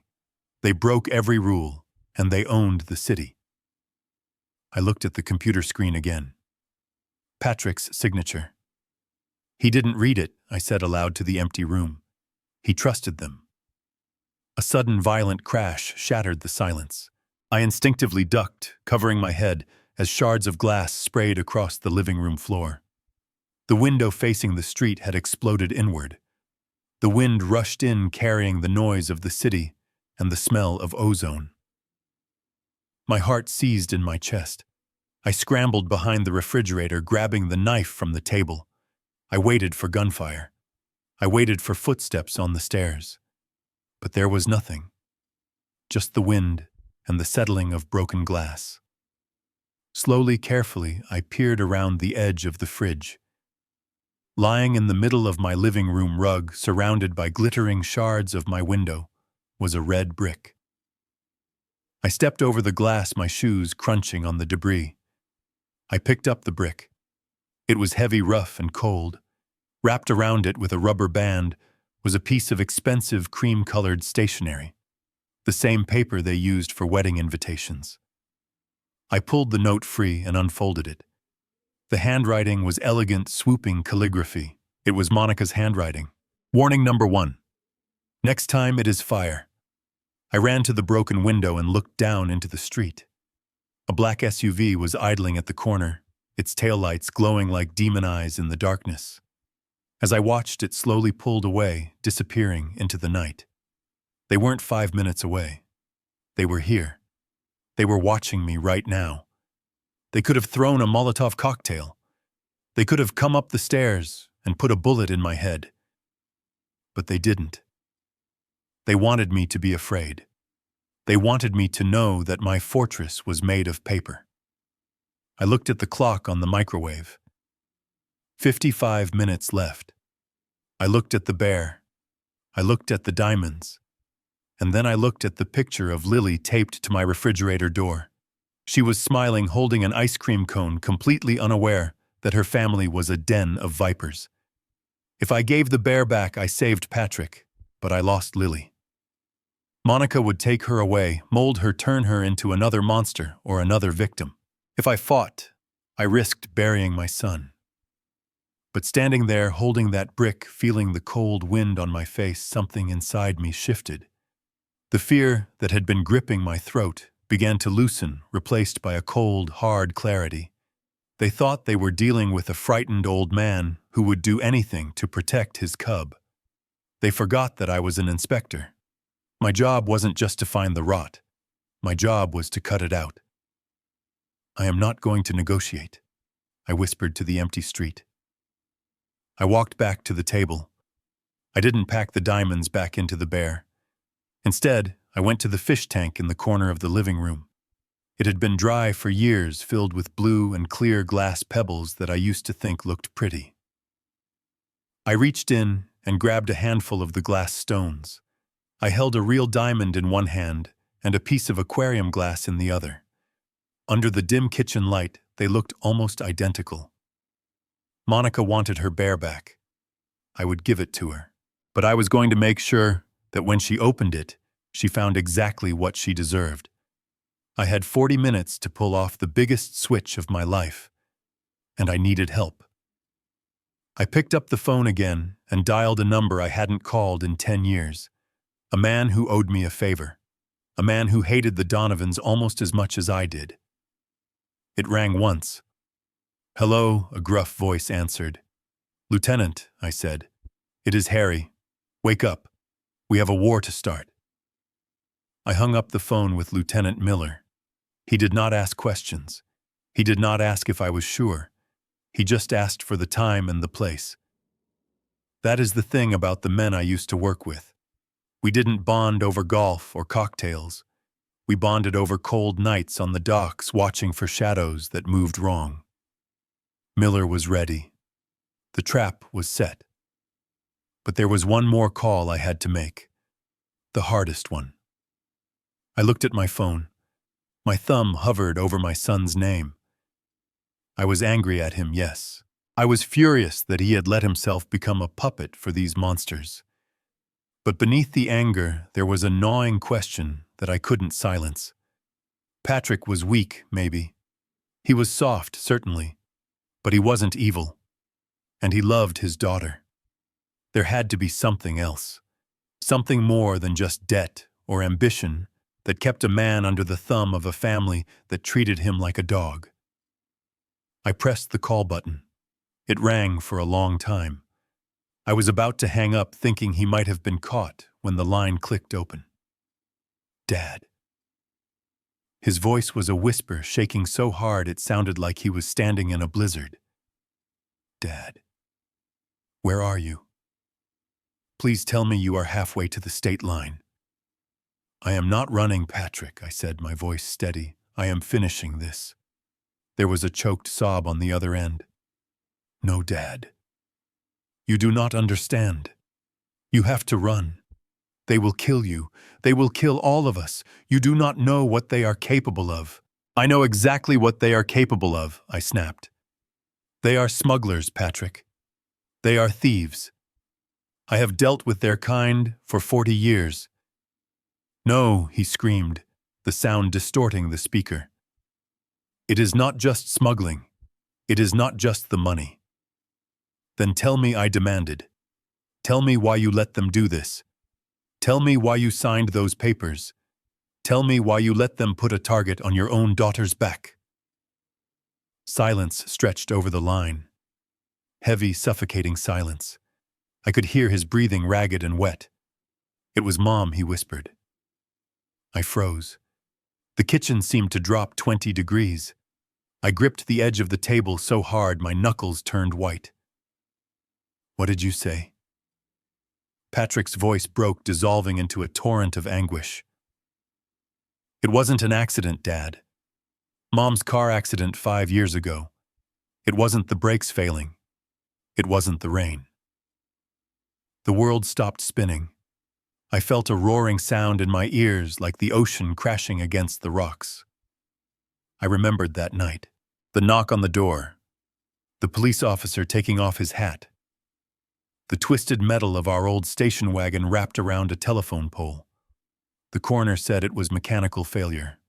S1: They broke every rule, and they owned the city. I looked at the computer screen again. Patrick's signature. He didn't read it, I said aloud to the empty room. He trusted them. A sudden violent crash shattered the silence. I instinctively ducked, covering my head, as shards of glass sprayed across the living room floor. The window facing the street had exploded inward. The wind rushed in, carrying the noise of the city and the smell of ozone. My heart seized in my chest. I scrambled behind the refrigerator, grabbing the knife from the table. I waited for gunfire. I waited for footsteps on the stairs. But there was nothing. Just the wind and the settling of broken glass. Slowly, carefully, I peered around the edge of the fridge. Lying in the middle of my living room rug, surrounded by glittering shards of my window, was a red brick. I stepped over the glass, my shoes crunching on the debris. I picked up the brick. It was heavy, rough, and cold. Wrapped around it with a rubber band was a piece of expensive cream-colored stationery, the same paper they used for wedding invitations. I pulled the note free and unfolded it. The handwriting was elegant, swooping calligraphy. It was Monica's handwriting. Warning number 1. Next time it is fire. I ran to the broken window and looked down into the street. A black SUV was idling at the corner, its taillights glowing like demon eyes in the darkness. As I watched, it slowly pulled away, disappearing into the night. They weren't 5 minutes away. They were here. They were watching me right now. They could have thrown a Molotov cocktail. They could have come up the stairs and put a bullet in my head. But they didn't. They wanted me to be afraid. They wanted me to know that my fortress was made of paper. I looked at the clock on the microwave. 55 minutes left. I looked at the bear. I looked at the diamonds. And then I looked at the picture of Lily taped to my refrigerator door. She was smiling, holding an ice cream cone, completely unaware that her family was a den of vipers. If I gave the bear back, I saved Patrick, but I lost Lily. Monica would take her away, mold her, turn her into another monster or another victim. If I fought, I risked burying my son. But standing there, holding that brick, feeling the cold wind on my face, something inside me shifted. The fear that had been gripping my throat began to loosen, replaced by a cold, hard clarity. They thought they were dealing with a frightened old man who would do anything to protect his cub. They forgot that I was an inspector. My job wasn't just to find the rot. My job was to cut it out. I am not going to negotiate, I whispered to the empty street. I walked back to the table. I didn't pack the diamonds back into the bear. Instead, I went to the fish tank in the corner of the living room. It had been dry for years, filled with blue and clear glass pebbles that I used to think looked pretty. I reached in and grabbed a handful of the glass stones. I held a real diamond in one hand and a piece of aquarium glass in the other. Under the dim kitchen light, they looked almost identical. Monica wanted her bear back. I would give it to her, but I was going to make sure that when she opened it, she found exactly what she deserved. I had 40 minutes to pull off the biggest switch of my life, and I needed help. I picked up the phone again and dialed a number I hadn't called in 10 years. A man who owed me a favor. A man who hated the Donovans almost as much as I did. It rang once. "Hello," a gruff voice answered. "Lieutenant," I said. "It is Harry. Wake up. We have a war to start." I hung up the phone with Lieutenant Miller. He did not ask questions. He did not ask if I was sure. He just asked for the time and the place. That is the thing about the men I used to work with. We didn't bond over golf or cocktails. We bonded over cold nights on the docks, watching for shadows that moved wrong. Miller was ready. The trap was set. But there was one more call I had to make. The hardest one. I looked at my phone. My thumb hovered over my son's name. I was angry at him, yes. I was furious that he had let himself become a puppet for these monsters. But beneath the anger, there was a gnawing question that I couldn't silence. Patrick was weak, maybe. He was soft, certainly. But he wasn't evil. And he loved his daughter. There had to be something else. Something more than just debt or ambition that kept a man under the thumb of a family that treated him like a dog. I pressed the call button. It rang for a long time. I was about to hang up, thinking he might have been caught, when the line clicked open. "Dad." His voice was a whisper, shaking so hard it sounded like he was standing in a blizzard. "Dad, where are you? Please tell me you are halfway to the state line." "I am not running, Patrick," I said, my voice steady. "I am finishing this." There was a choked sob on the other end. "No, Dad. You do not understand. You have to run. They will kill you. They will kill all of us. You do not know what they are capable of." "I know exactly what they are capable of," I snapped. "They are smugglers, Patrick. They are thieves. I have dealt with their kind for 40 years. "No," he screamed, the sound distorting the speaker. "It is not just smuggling. It is not just the money." "Then tell me," I demanded. "Tell me why you let them do this. Tell me why you signed those papers. Tell me why you let them put a target on your own daughter's back." Silence stretched over the line. Heavy, suffocating silence. I could hear his breathing ragged and wet. "It was Mom," he whispered. I froze. The kitchen seemed to drop 20 degrees. I gripped the edge of the table so hard my knuckles turned white. "What did you say?" Patrick's voice broke, dissolving into a torrent of anguish. "It wasn't an accident, Dad. Mom's car accident 5 years ago. It wasn't the brakes failing. It wasn't the rain." The world stopped spinning. I felt a roaring sound in my ears like the ocean crashing against the rocks. I remembered that night. The knock on the door. The police officer taking off his hat. The twisted metal of our old station wagon wrapped around a telephone pole. The coroner said it was mechanical failure.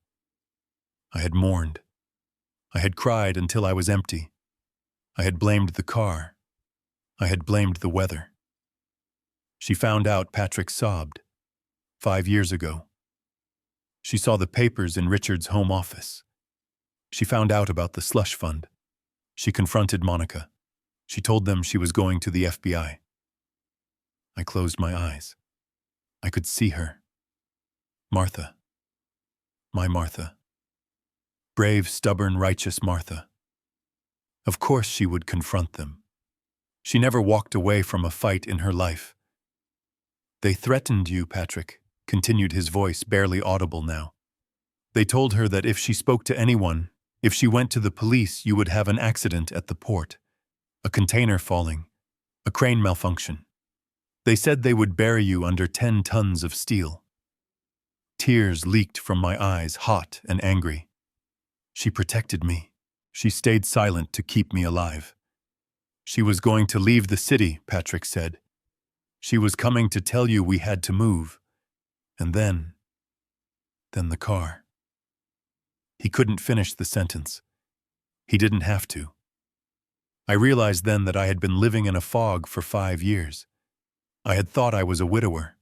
S1: I had mourned. I had cried until I was empty. I had blamed the car. I had blamed the weather. She found out, Patrick sobbed. 5 years ago. She saw the papers in Richard's home office. She found out about the slush fund. She confronted Monica. She told them she was going to the FBI. I closed my eyes. I could see her. Martha. My Martha. Brave, stubborn, righteous Martha. Of course she would confront them. She never walked away from a fight in her life. "They threatened you, Patrick," continued his voice, barely audible now. "They told her that if she spoke to anyone, if she went to the police, you would have an accident at the port. A container falling. A crane malfunction. They said they would bury you under 10 tons of steel." Tears leaked from my eyes, hot and angry. She protected me. She stayed silent to keep me alive. "She was going to leave the city," Patrick said. "She was coming to tell you we had to move. And then the car." He couldn't finish the sentence. He didn't have to. I realized then that I had been living in a fog for 5 years. I had thought I was a widower.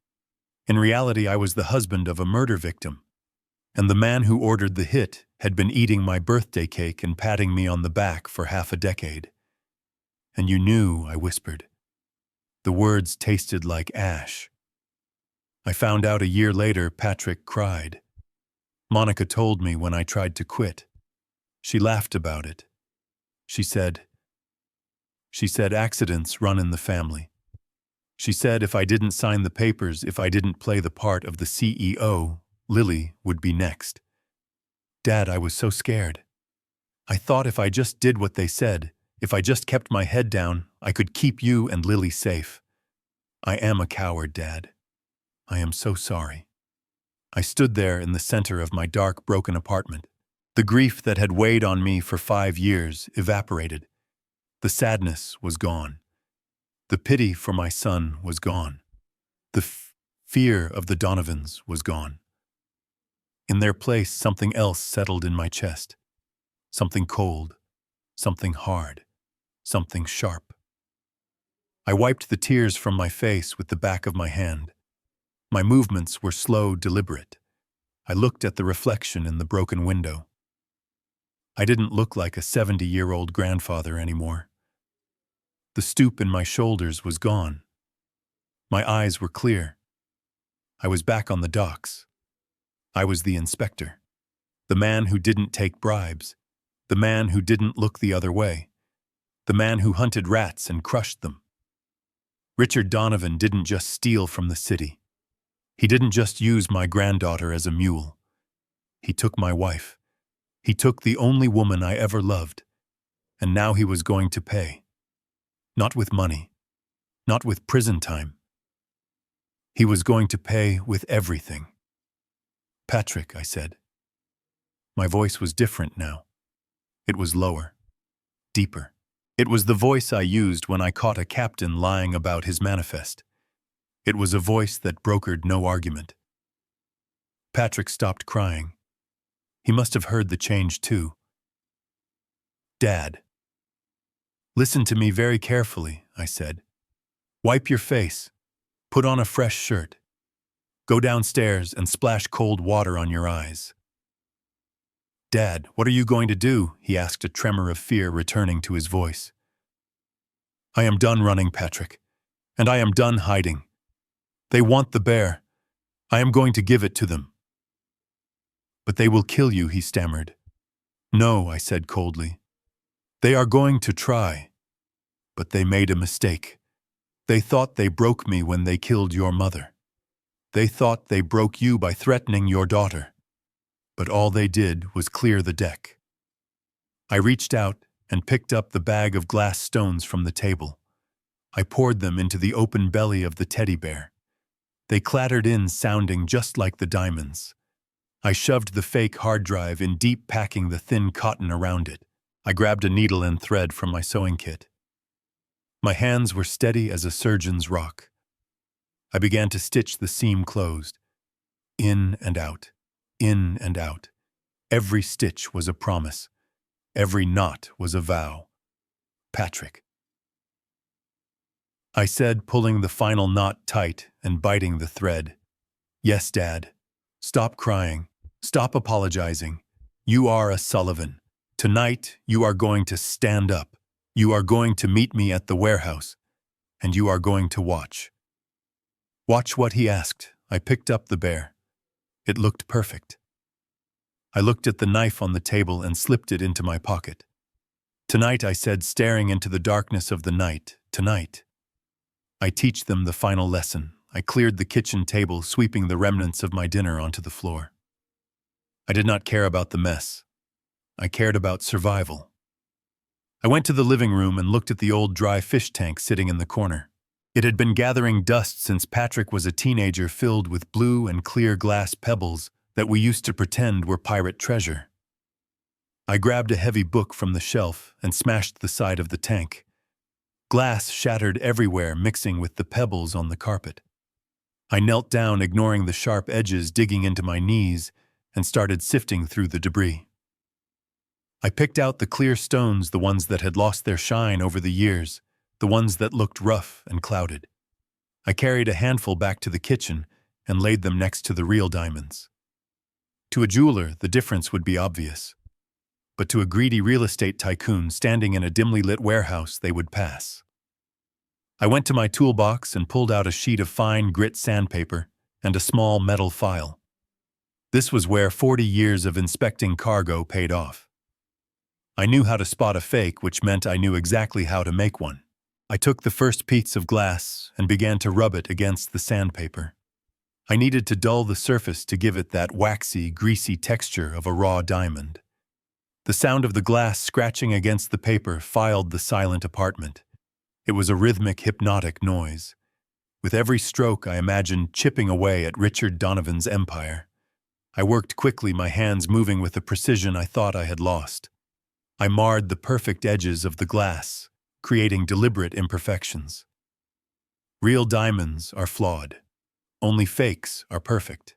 S1: In reality, I was the husband of a murder victim. And the man who ordered the hit had been eating my birthday cake and patting me on the back for half a decade. "And you knew," I whispered. The words tasted like ash. I found out a year later, Patrick cried. Monica told me when I tried to quit. She laughed about it. She said, "Accidents run in the family." She said if I didn't sign the papers, if I didn't play the part of the CEO, Lily would be next. Dad, I was so scared. I thought if I just did what they said, if I just kept my head down, I could keep you and Lily safe. I am a coward, Dad. I am so sorry. I stood there in the center of my dark, broken apartment. The grief that had weighed on me for 5 years evaporated. The sadness was gone. The pity for my son was gone. The fear of the Donovans was gone. In their place, something else settled in my chest. Something cold, something hard, something sharp. I wiped the tears from my face with the back of my hand. My movements were slow, deliberate. I looked at the reflection in the broken window. I didn't look like a 70-year-old grandfather anymore. The stoop in my shoulders was gone. My eyes were clear. I was back on the docks. I was the inspector. The man who didn't take bribes. The man who didn't look the other way. The man who hunted rats and crushed them. Richard Donovan didn't just steal from the city. He didn't just use my granddaughter as a mule. He took my wife. He took the only woman I ever loved. And now he was going to pay. Not with money. Not with prison time. He was going to pay with everything. Patrick, I said. My voice was different now. It was lower, deeper. It was the voice I used when I caught a captain lying about his manifest. It was a voice that brokered no argument. Patrick stopped crying. He must have heard the change too. Dad. Listen to me very carefully, I said. Wipe your face. Put on a fresh shirt. Go downstairs and splash cold water on your eyes. Dad, what are you going to do? He asked, a tremor of fear returning to his voice. I am done running, Patrick, and I am done hiding. They want the bear. I am going to give it to them. But they will kill you, he stammered. No, I said coldly. They are going to try. But they made a mistake. They thought they broke me when they killed your mother. They thought they broke you by threatening your daughter. But all they did was clear the deck. I reached out and picked up the bag of glass stones from the table. I poured them into the open belly of the teddy bear. They clattered in, sounding just like the diamonds. I shoved the fake hard drive in deep, packing the thin cotton around it. I grabbed a needle and thread from my sewing kit. My hands were steady as a surgeon's rock. I began to stitch the seam closed. In and out. In and out. Every stitch was a promise. Every knot was a vow. Patrick. I said, pulling the final knot tight and biting the thread. Yes, Dad. Stop crying. Stop apologizing. You are a Sullivan. Tonight, you are going to stand up. You are going to meet me at the warehouse. And you are going to watch. Watch what he asked. I picked up the bear. It looked perfect. I looked at the knife on the table and slipped it into my pocket. Tonight, I said, staring into the darkness of the night. Tonight. I teach them the final lesson. I cleared the kitchen table, sweeping the remnants of my dinner onto the floor. I did not care about the mess. I cared about survival. I went to the living room and looked at the old dry fish tank sitting in the corner. It had been gathering dust since Patrick was a teenager, filled with blue and clear glass pebbles that we used to pretend were pirate treasure. I grabbed a heavy book from the shelf and smashed the side of the tank. Glass shattered everywhere, mixing with the pebbles on the carpet. I knelt down, ignoring the sharp edges digging into my knees, and started sifting through the debris. I picked out the clear stones, the ones that had lost their shine over the years, the ones that looked rough and clouded. I carried a handful back to the kitchen and laid them next to the real diamonds. To a jeweler, the difference would be obvious. But to a greedy real estate tycoon standing in a dimly lit warehouse, they would pass. I went to my toolbox and pulled out a sheet of fine grit sandpaper and a small metal file. This was where 40 years of inspecting cargo paid off. I knew how to spot a fake, which meant I knew exactly how to make one. I took the first piece of glass and began to rub it against the sandpaper. I needed to dull the surface to give it that waxy, greasy texture of a raw diamond. The sound of the glass scratching against the paper filed the silent apartment. It was a rhythmic, hypnotic noise. With every stroke, I imagined chipping away at Richard Donovan's empire. I worked quickly, my hands moving with a precision I thought I had lost. I marred the perfect edges of the glass, creating deliberate imperfections. Real diamonds are flawed. Only fakes are perfect.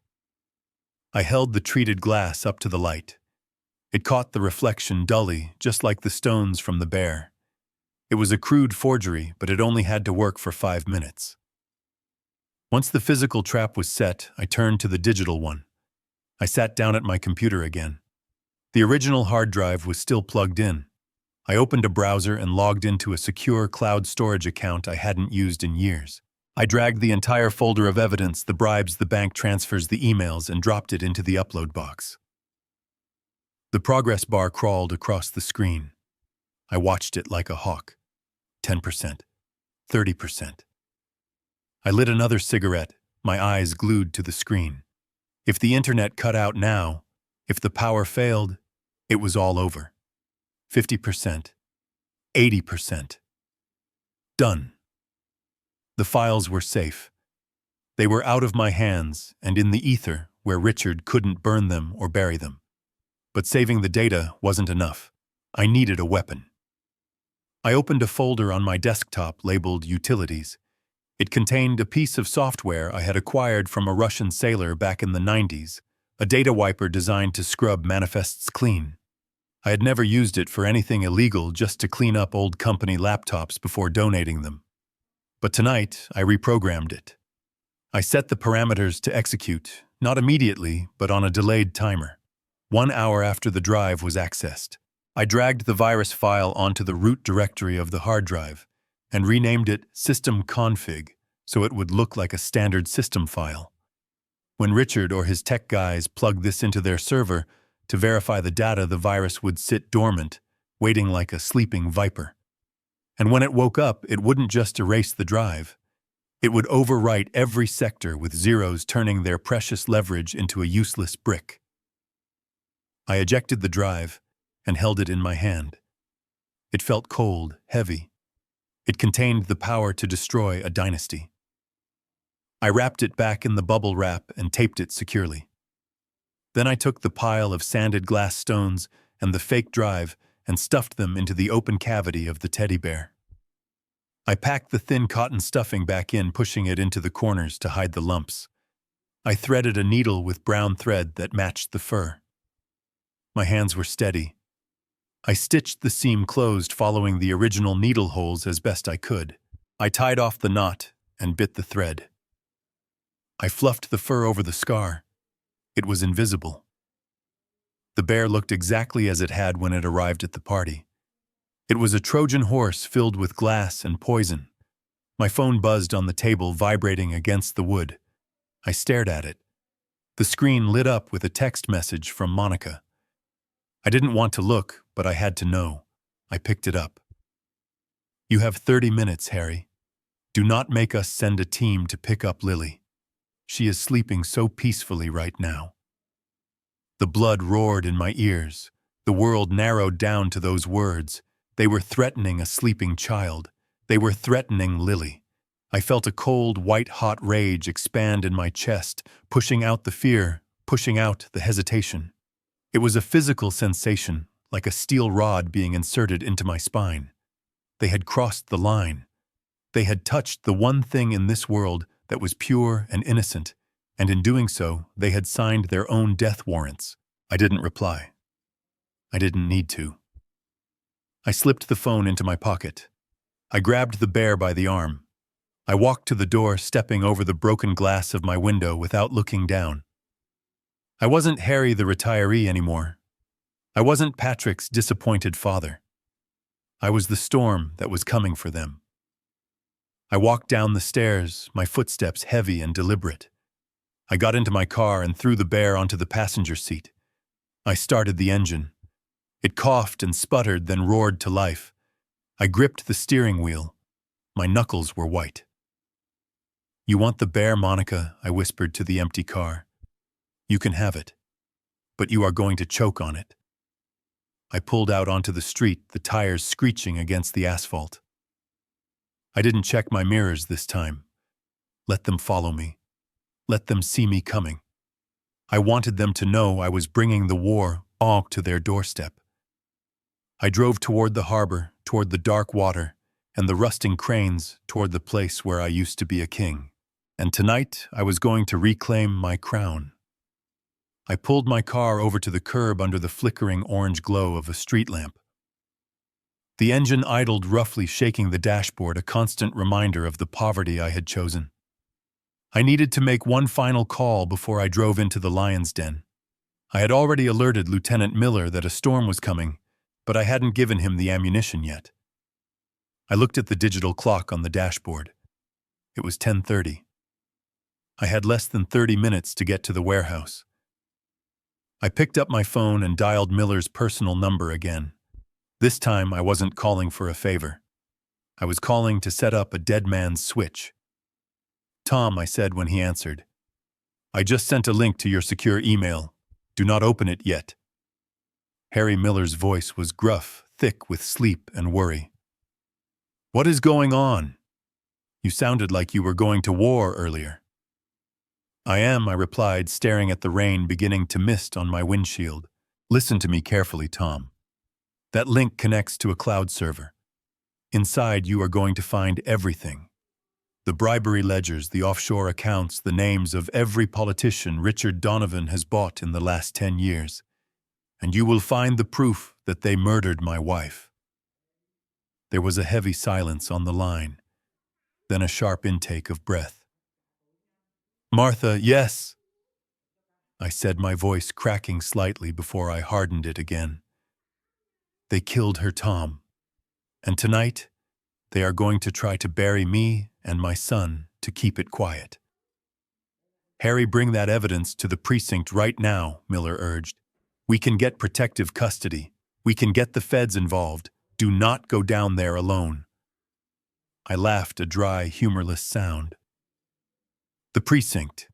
S1: I held the treated glass up to the light. It caught the reflection dully, just like the stones from the bear. It was a crude forgery, but it only had to work for 5 minutes. Once the physical trap was set, I turned to the digital one. I sat down at my computer again. The original hard drive was still plugged in. I opened a browser and logged into a secure cloud storage account I hadn't used in years. I dragged the entire folder of evidence, the bribes, the bank transfers, the emails, and dropped it into the upload box. The progress bar crawled across the screen. I watched it like a hawk. 10%. 30%. I lit another cigarette, my eyes glued to the screen. If the internet cut out now, if the power failed, it was all over. 50%. 80%. Done. The files were safe. They were out of my hands and in the ether where Richard couldn't burn them or bury them. But saving the data wasn't enough. I needed a weapon. I opened a folder on my desktop labeled Utilities. It contained a piece of software I had acquired from a Russian sailor back in the 90s, a data wiper designed to scrub manifests clean. I had never used it for anything illegal, just to clean up old company laptops before donating them. But tonight, I reprogrammed it. I set the parameters to execute, not immediately, but on a delayed timer, 1 hour after the drive was accessed. I dragged the virus file onto the root directory of the hard drive and renamed it System Config so it would look like a standard system file. When Richard or his tech guys plugged this into their server to verify the data, the virus would sit dormant, waiting like a sleeping viper. And when it woke up, it wouldn't just erase the drive. It would overwrite every sector with zeros, turning their precious leverage into a useless brick. I ejected the drive and held it in my hand. It felt cold, heavy. It contained the power to destroy a dynasty. I wrapped it back in the bubble wrap and taped it securely. Then I took the pile of sanded glass stones and the fake drive and stuffed them into the open cavity of the teddy bear. I packed the thin cotton stuffing back in, pushing it into the corners to hide the lumps. I threaded a needle with brown thread that matched the fur. My hands were steady. I stitched the seam closed, following the original needle holes as best I could. I tied off the knot and bit the thread. I fluffed the fur over the scar. It was invisible. The bear looked exactly as it had when it arrived at the party. It was a Trojan horse filled with glass and poison. My phone buzzed on the table, vibrating against the wood. I stared at it. The screen lit up with a text message from Monica. I didn't want to look, but I had to know. I picked it up. "You have 30 minutes, Harry. Do not make us send a team to pick up Lily. She is sleeping so peacefully right now." The blood roared in my ears. The world narrowed down to those words. They were threatening a sleeping child. They were threatening Lily. I felt a cold, white-hot rage expand in my chest, pushing out the fear, pushing out the hesitation. It was a physical sensation, like a steel rod being inserted into my spine. They had crossed the line. They had touched the one thing in this world that was pure and innocent, and in doing so, they had signed their own death warrants. I didn't reply. I didn't need to. I slipped the phone into my pocket. I grabbed the bear by the arm. I walked to the door, stepping over the broken glass of my window without looking down. I wasn't Harry the retiree anymore. I wasn't Patrick's disappointed father. I was the storm that was coming for them. I walked down the stairs, my footsteps heavy and deliberate. I got into my car and threw the bear onto the passenger seat. I started the engine. It coughed and sputtered, then roared to life. I gripped the steering wheel. My knuckles were white. "You want the bear, Monica?" I whispered to the empty car. "You can have it, but you are going to choke on it." I pulled out onto the street, the tires screeching against the asphalt. I didn't check my mirrors this time. Let them follow me. Let them see me coming. I wanted them to know I was bringing the war all to their doorstep. I drove toward the harbor, toward the dark water, and the rusting cranes, toward the place where I used to be a king. And tonight I was going to reclaim my crown. I pulled my car over to the curb under the flickering orange glow of a street lamp. The engine idled roughly, shaking the dashboard, a constant reminder of the poverty I had chosen. I needed to make one final call before I drove into the lion's den. I had already alerted Lieutenant Miller that a storm was coming, but I hadn't given him the ammunition yet. I looked at the digital clock on the dashboard. It was 10:30. I had less than 30 minutes to get to the warehouse. I picked up my phone and dialed Miller's personal number again. This time I wasn't calling for a favor. I was calling to set up a dead man's switch. "Tom," I said when he answered. "I just sent a link to your secure email. Do not open it yet." Harry Miller's voice was gruff, thick with sleep and worry. "What is going on? You sounded like you were going to war earlier." I am, I replied, staring at the rain beginning to mist on my windshield. Listen to me carefully, Tom. That link connects to a cloud server. Inside, you are going to find everything. The bribery ledgers, the offshore accounts, the names of every politician Richard Donovan has bought in the last 10 years. And you will find the proof that they murdered my wife. There was a heavy silence on the line, then a sharp intake of breath. Martha, yes, I said, my voice cracking slightly before I hardened it again. They killed her, Tom. And tonight, they are going to try to bury me and my son to keep it quiet. Harry, bring that evidence to the precinct right now, Miller urged. We can get protective custody. We can get the feds involved. Do not go down there alone. I laughed, a dry, humorless sound. The precinct.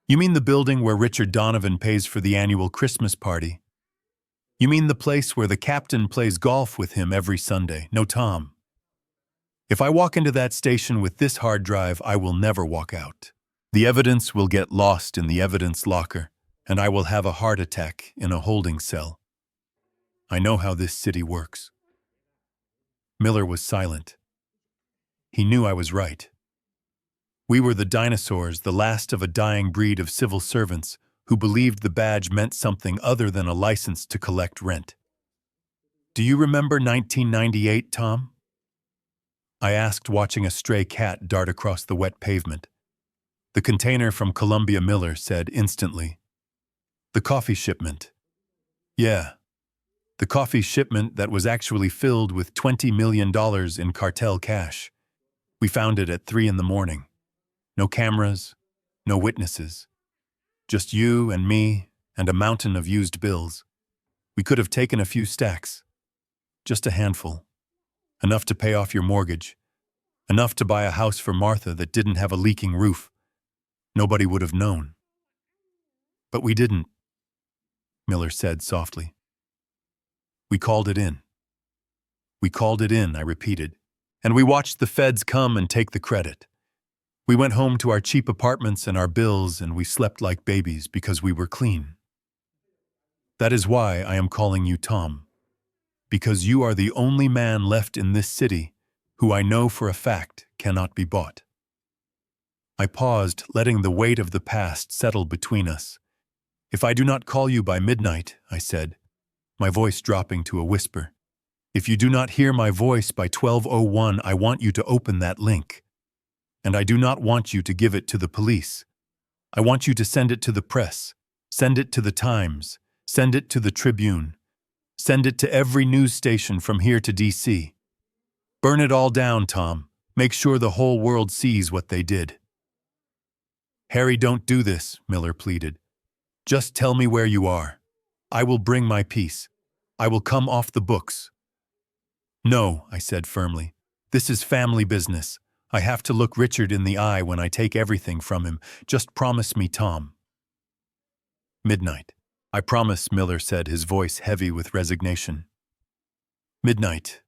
S1: You mean the building where Richard Donovan pays for the annual Christmas party? You mean the place where the captain plays golf with him every Sunday? No, Tom. If I walk into that station with this hard drive, I will never walk out. The evidence will get lost in the evidence locker, and I will have a heart attack in a holding cell. I know how this city works. Miller was silent. He knew I was right. We were the dinosaurs, the last of a dying breed of civil servants who believed the badge meant something other than a license to collect rent. Do you remember 1998, Tom? I asked, watching a stray cat dart across the wet pavement. The container from Columbia Miller said instantly. The coffee shipment. Yeah. The coffee shipment that was actually filled with $20 million in cartel cash. We found it at 3 a.m. No cameras, no witnesses. Just you and me and a mountain of used bills. We could have taken a few stacks. Just a handful. Enough to pay off your mortgage. Enough to buy a house for Martha that didn't have a leaking roof. Nobody would have known. But we didn't, Miller said softly. We called it in. We called it in, I repeated, and we watched the feds come and take the credit. We went home to our cheap apartments and our bills, and we slept like babies because we were clean. That is why I am calling you Tom. Because you are the only man left in this city who I know for a fact cannot be bought. I paused, letting the weight of the past settle between us. If I do not call you by midnight, I said, my voice dropping to a whisper. If you do not hear my voice by 12:01, I want you to open that link. And I do not want you to give it to the police. I want you to send it to the press, send it to the Times, send it to the Tribune, send it to every news station from here to D.C. Burn it all down, Tom. Make sure the whole world sees what they did. Harry, don't do this, Miller pleaded. Just tell me where you are. I will bring my peace. I will come off the books. No, I said firmly. This is family business. I have to look Richard in the eye when I take everything from him. Just promise me, Tom. Midnight. I promise, Miller said, his voice heavy with resignation. Midnight.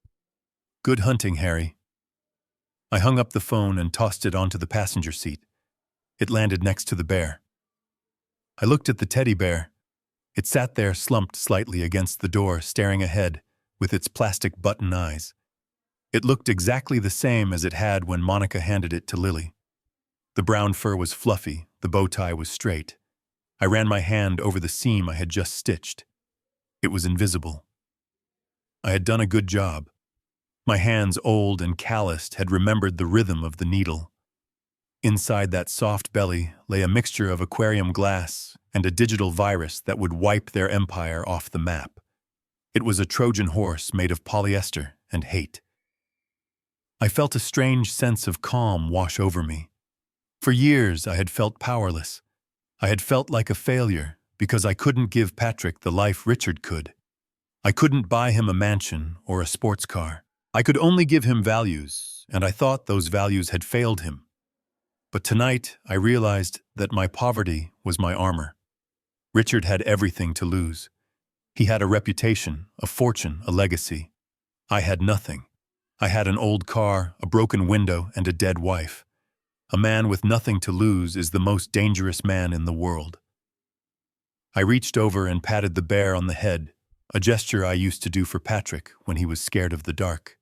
S1: Good hunting, Harry. I hung up the phone and tossed it onto the passenger seat. It landed next to the bear. I looked at the teddy bear. It sat there slumped slightly against the door, staring ahead, with its plastic button eyes. It looked exactly the same as it had when Monica handed it to Lily. The brown fur was fluffy, the bow tie was straight. I ran my hand over the seam I had just stitched. It was invisible. I had done a good job. My hands, old and calloused, had remembered the rhythm of the needle. Inside that soft belly lay a mixture of aquarium glass and a digital virus that would wipe their empire off the map. It was a Trojan horse made of polyester and hate. I felt a strange sense of calm wash over me. For years I had felt powerless. I had felt like a failure because I couldn't give Patrick the life Richard could. I couldn't buy him a mansion or a sports car. I could only give him values, and I thought those values had failed him. But tonight I realized that my poverty was my armor. Richard had everything to lose. He had a reputation, a fortune, a legacy. I had nothing. I had an old car, a broken window, and a dead wife. A man with nothing to lose is the most dangerous man in the world. I reached over and patted the bear on the head, a gesture I used to do for Patrick when he was scared of the dark.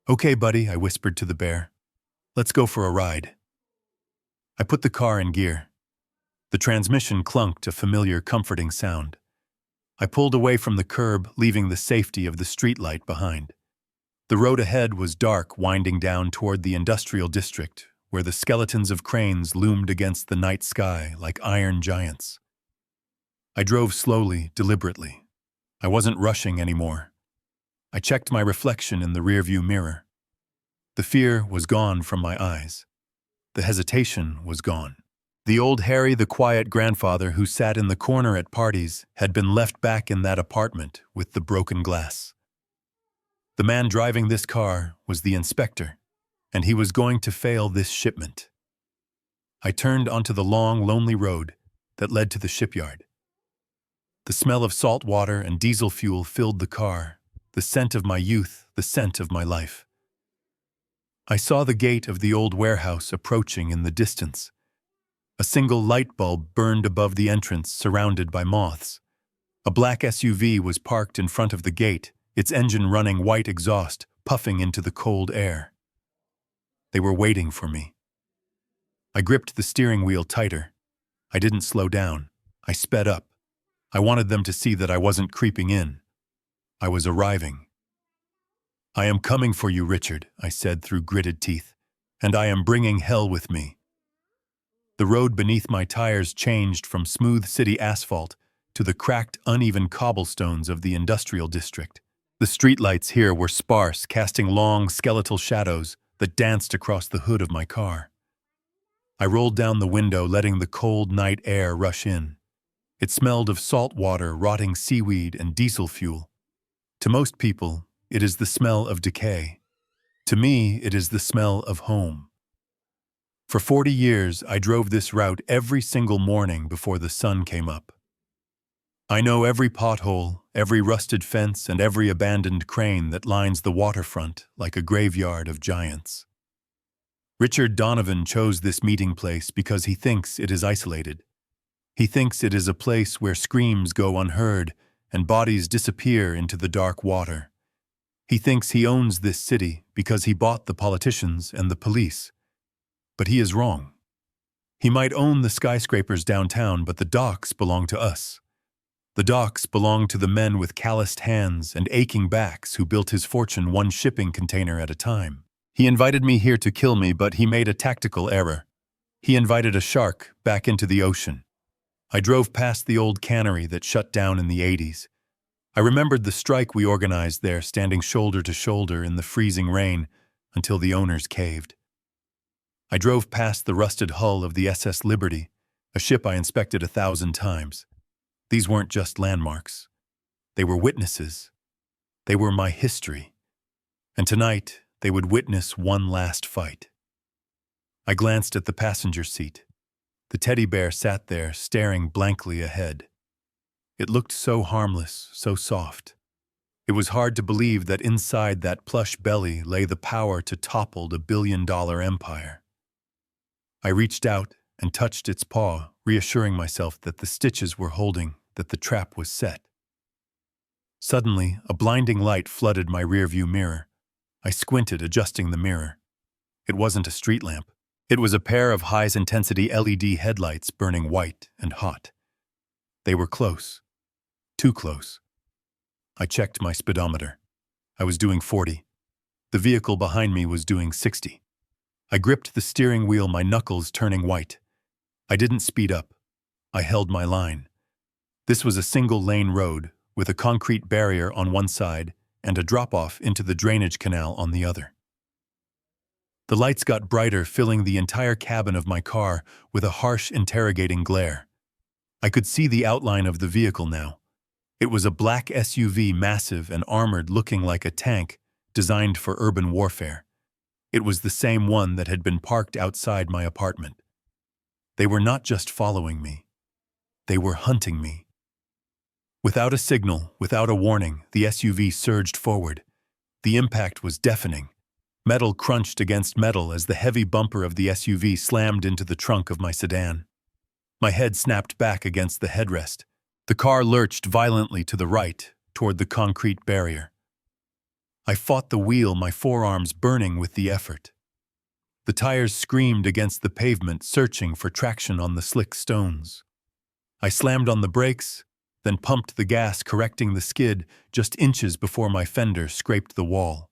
S1: "Okay, buddy," I whispered to the bear. "Let's go for a ride." I put the car in gear. The transmission clunked, a familiar, comforting sound. I pulled away from the curb, leaving the safety of the streetlight behind. The road ahead was dark, winding down toward the industrial district, where the skeletons of cranes loomed against the night sky like iron giants. I drove slowly, deliberately. I wasn't rushing anymore. I checked my reflection in the rearview mirror. The fear was gone from my eyes. The hesitation was gone. The old Harry, the quiet grandfather who sat in the corner at parties, had been left back in that apartment with the broken glass. The man driving this car was the inspector, and he was going to fail this shipment. I turned onto the long, lonely road that led to the shipyard. The smell of salt water and diesel fuel filled the car, the scent of my youth, the scent of my life. I saw the gate of the old warehouse approaching in the distance. A single light bulb burned above the entrance, surrounded by moths. A black SUV was parked in front of the gate, its engine running white exhaust, puffing into the cold air. They were waiting for me. I gripped the steering wheel tighter. I didn't slow down. I sped up. I wanted them to see that I wasn't creeping in. I was arriving. "I am coming for you, Richard," I said through gritted teeth, "and I am bringing hell with me." The road beneath my tires changed from smooth city asphalt to the cracked, uneven cobblestones of the industrial district. The streetlights here were sparse, casting long, skeletal shadows that danced across the hood of my car. I rolled down the window, letting the cold night air rush in. It smelled of salt water, rotting seaweed, and diesel fuel. To most people, it is the smell of decay. To me, it is the smell of home. For 40 years, I drove this route every single morning before the sun came up. I know every pothole, every rusted fence, and every abandoned crane that lines the waterfront like a graveyard of giants. Richard Donovan chose this meeting place because he thinks it is isolated. He thinks it is a place where screams go unheard and bodies disappear into the dark water. He thinks he owns this city because he bought the politicians and the police. But he is wrong. He might own the skyscrapers downtown, but the docks belong to us. The docks belong to the men with calloused hands and aching backs who built his fortune one shipping container at a time. He invited me here to kill me, but he made a tactical error. He invited a shark back into the ocean. I drove past the old cannery that shut down in the 80s. I remembered the strike we organized there, standing shoulder to shoulder in the freezing rain until the owners caved. I drove past the rusted hull of the SS Liberty, a ship I inspected 1,000 times. These weren't just landmarks. They were witnesses. They were my history. And tonight, they would witness one last fight. I glanced at the passenger seat. The teddy bear sat there, staring blankly ahead. It looked so harmless, so soft. It was hard to believe that inside that plush belly lay the power to topple a billion-dollar empire. I reached out and touched its paw, reassuring myself that the stitches were holding, that the trap was set. Suddenly, a blinding light flooded my rearview mirror. I squinted, adjusting the mirror. It wasn't a street lamp. It was a pair of high-intensity LED headlights burning white and hot. They were close. Too close. I checked my speedometer. I was doing 40. The vehicle behind me was doing 60. I gripped the steering wheel, my knuckles turning white. I didn't speed up. I held my line. This was a single-lane road with a concrete barrier on one side and a drop-off into the drainage canal on the other. The lights got brighter, filling the entire cabin of my car with a harsh, interrogating glare. I could see the outline of the vehicle now. It was a black SUV, massive and armored, looking like a tank designed for urban warfare. It was the same one that had been parked outside my apartment. They were not just following me. They were hunting me. Without a signal, without a warning, the SUV surged forward. The impact was deafening. Metal crunched against metal as the heavy bumper of the SUV slammed into the trunk of my sedan. My head snapped back against the headrest. The car lurched violently to the right, toward the concrete barrier. I fought the wheel, my forearms burning with the effort. The tires screamed against the pavement, searching for traction on the slick stones. I slammed on the brakes, then pumped the gas, correcting the skid just inches before my fender scraped the wall.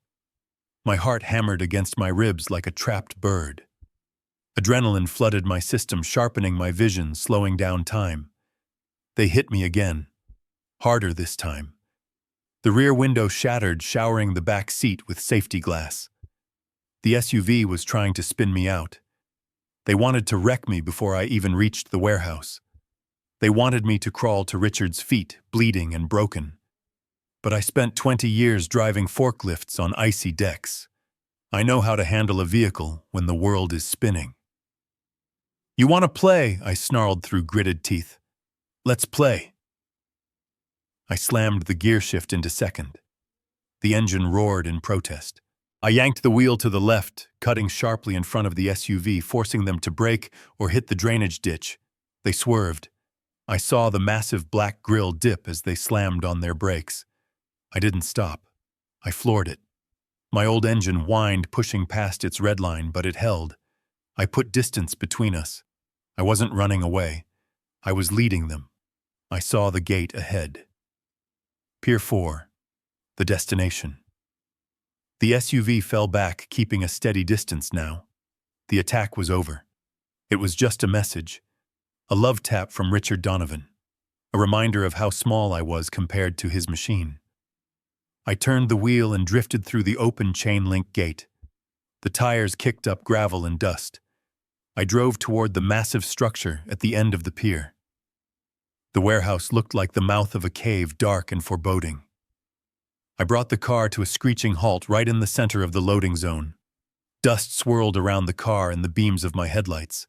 S1: My heart hammered against my ribs like a trapped bird. Adrenaline flooded my system, sharpening my vision, slowing down time. They hit me again, harder this time. The rear window shattered, showering the back seat with safety glass. The SUV was trying to spin me out. They wanted to wreck me before I even reached the warehouse. They wanted me to crawl to Richard's feet, bleeding and broken. But I spent 20 years driving forklifts on icy decks. I know how to handle a vehicle when the world is spinning. "You want to play?" I snarled through gritted teeth. "Let's play." I slammed the gear shift into second. The engine roared in protest. I yanked the wheel to the left, cutting sharply in front of the SUV, forcing them to brake or hit the drainage ditch. They swerved. I saw the massive black grille dip as they slammed on their brakes. I didn't stop. I floored it. My old engine whined, pushing past its red line, but it held. I put distance between us. I wasn't running away. I was leading them. I saw the gate ahead. Pier 4. The destination. The SUV fell back, keeping a steady distance now. The attack was over. It was just a message. A love tap from Richard Donovan. A reminder of how small I was compared to his machine. I turned the wheel and drifted through the open chain-link gate. The tires kicked up gravel and dust. I drove toward the massive structure at the end of the pier. The warehouse looked like the mouth of a cave, dark and foreboding. I brought the car to a screeching halt right in the center of the loading zone. Dust swirled around the car and the beams of my headlights.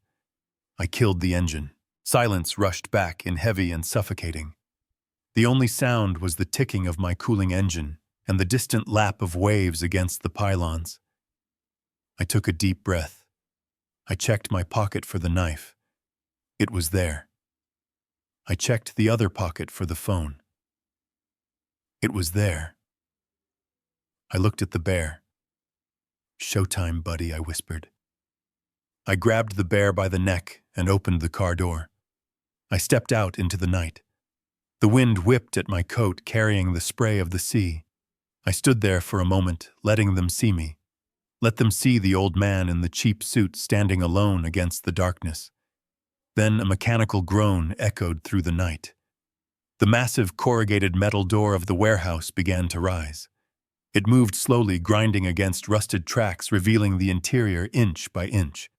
S1: I killed the engine. Silence rushed back in heavy and suffocating. The only sound was the ticking of my cooling engine and the distant lap of waves against the pylons. I took a deep breath. I checked my pocket for the knife. It was there. I checked the other pocket for the phone. It was there. I looked at the bear. "Showtime, buddy," I whispered. I grabbed the bear by the neck and opened the car door. I stepped out into the night. The wind whipped at my coat, carrying the spray of the sea. I stood there for a moment, letting them see me. Let them see the old man in the cheap suit standing alone against the darkness. Then a mechanical groan echoed through the night. The massive corrugated metal door of the warehouse began to rise. It moved slowly, grinding against rusted tracks, revealing the interior inch by inch.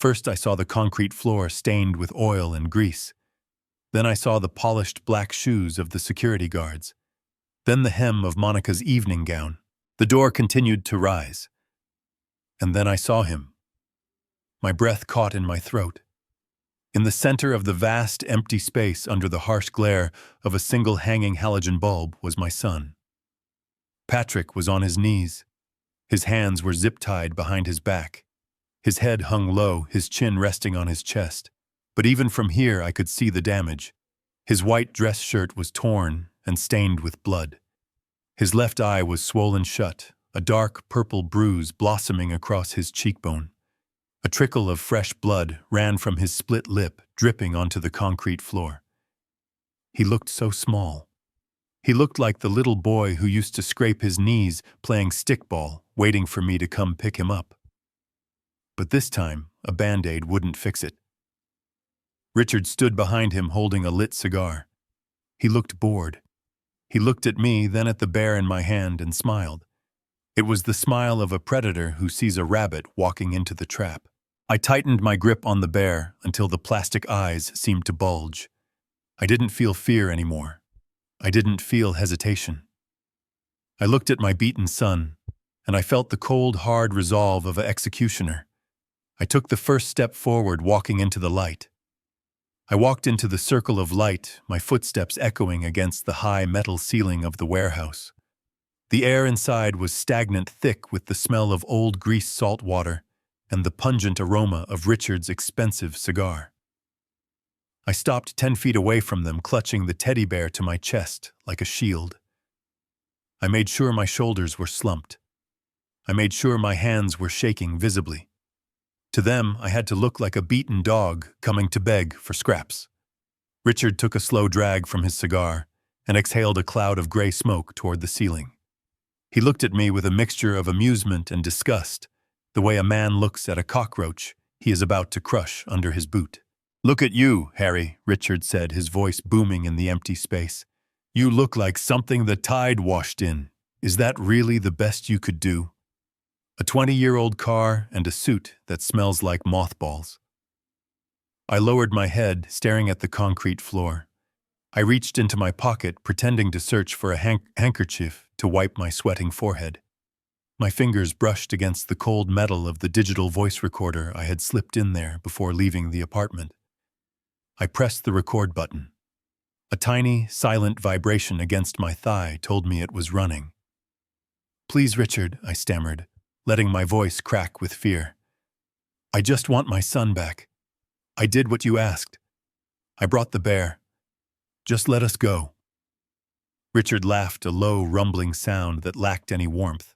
S1: First I saw the concrete floor stained with oil and grease. Then I saw the polished black shoes of the security guards. Then the hem of Monica's evening gown. The door continued to rise. And then I saw him. My breath caught in my throat. In the center of the vast, empty space under the harsh glare of a single hanging halogen bulb was my son. Patrick was on his knees. His hands were zip-tied behind his back. His head hung low, his chin resting on his chest. But even from here I could see the damage. His white dress shirt was torn and stained with blood. His left eye was swollen shut, a dark purple bruise blossoming across his cheekbone. A trickle of fresh blood ran from his split lip, dripping onto the concrete floor. He looked so small. He looked like the little boy who used to scrape his knees playing stickball, waiting for me to come pick him up. But this time, a Band-Aid wouldn't fix it. Richard stood behind him holding a lit cigar. He looked bored. He looked at me, then at the bear in my hand, and smiled. It was the smile of a predator who sees a rabbit walking into the trap. I tightened my grip on the bear until the plastic eyes seemed to bulge. I didn't feel fear anymore. I didn't feel hesitation. I looked at my beaten son, and I felt the cold, hard resolve of an executioner. I took the first step forward, walking into the light. I walked into the circle of light, my footsteps echoing against the high metal ceiling of the warehouse. The air inside was stagnant, thick with the smell of old greased salt water and the pungent aroma of Richard's expensive cigar. I stopped 10 feet away from them, clutching the teddy bear to my chest like a shield. I made sure my shoulders were slumped. I made sure my hands were shaking visibly. To them, I had to look like a beaten dog coming to beg for scraps. Richard took a slow drag from his cigar and exhaled a cloud of gray smoke toward the ceiling. He looked at me with a mixture of amusement and disgust, the way a man looks at a cockroach he is about to crush under his boot. "Look at you, Harry," Richard said, his voice booming in the empty space. "You look like something the tide washed in. Is that really the best you could do? A 20-year-old car and a suit that smells like mothballs." I lowered my head, staring at the concrete floor. I reached into my pocket, pretending to search for a handkerchief to wipe my sweating forehead. My fingers brushed against the cold metal of the digital voice recorder I had slipped in there before leaving the apartment. I pressed the record button. A tiny, silent vibration against my thigh told me it was running. "Please, Richard," I stammered, letting my voice crack with fear. "I just want my son back. I did what you asked. I brought the bear. Just let us go." Richard laughed, a low, rumbling sound that lacked any warmth.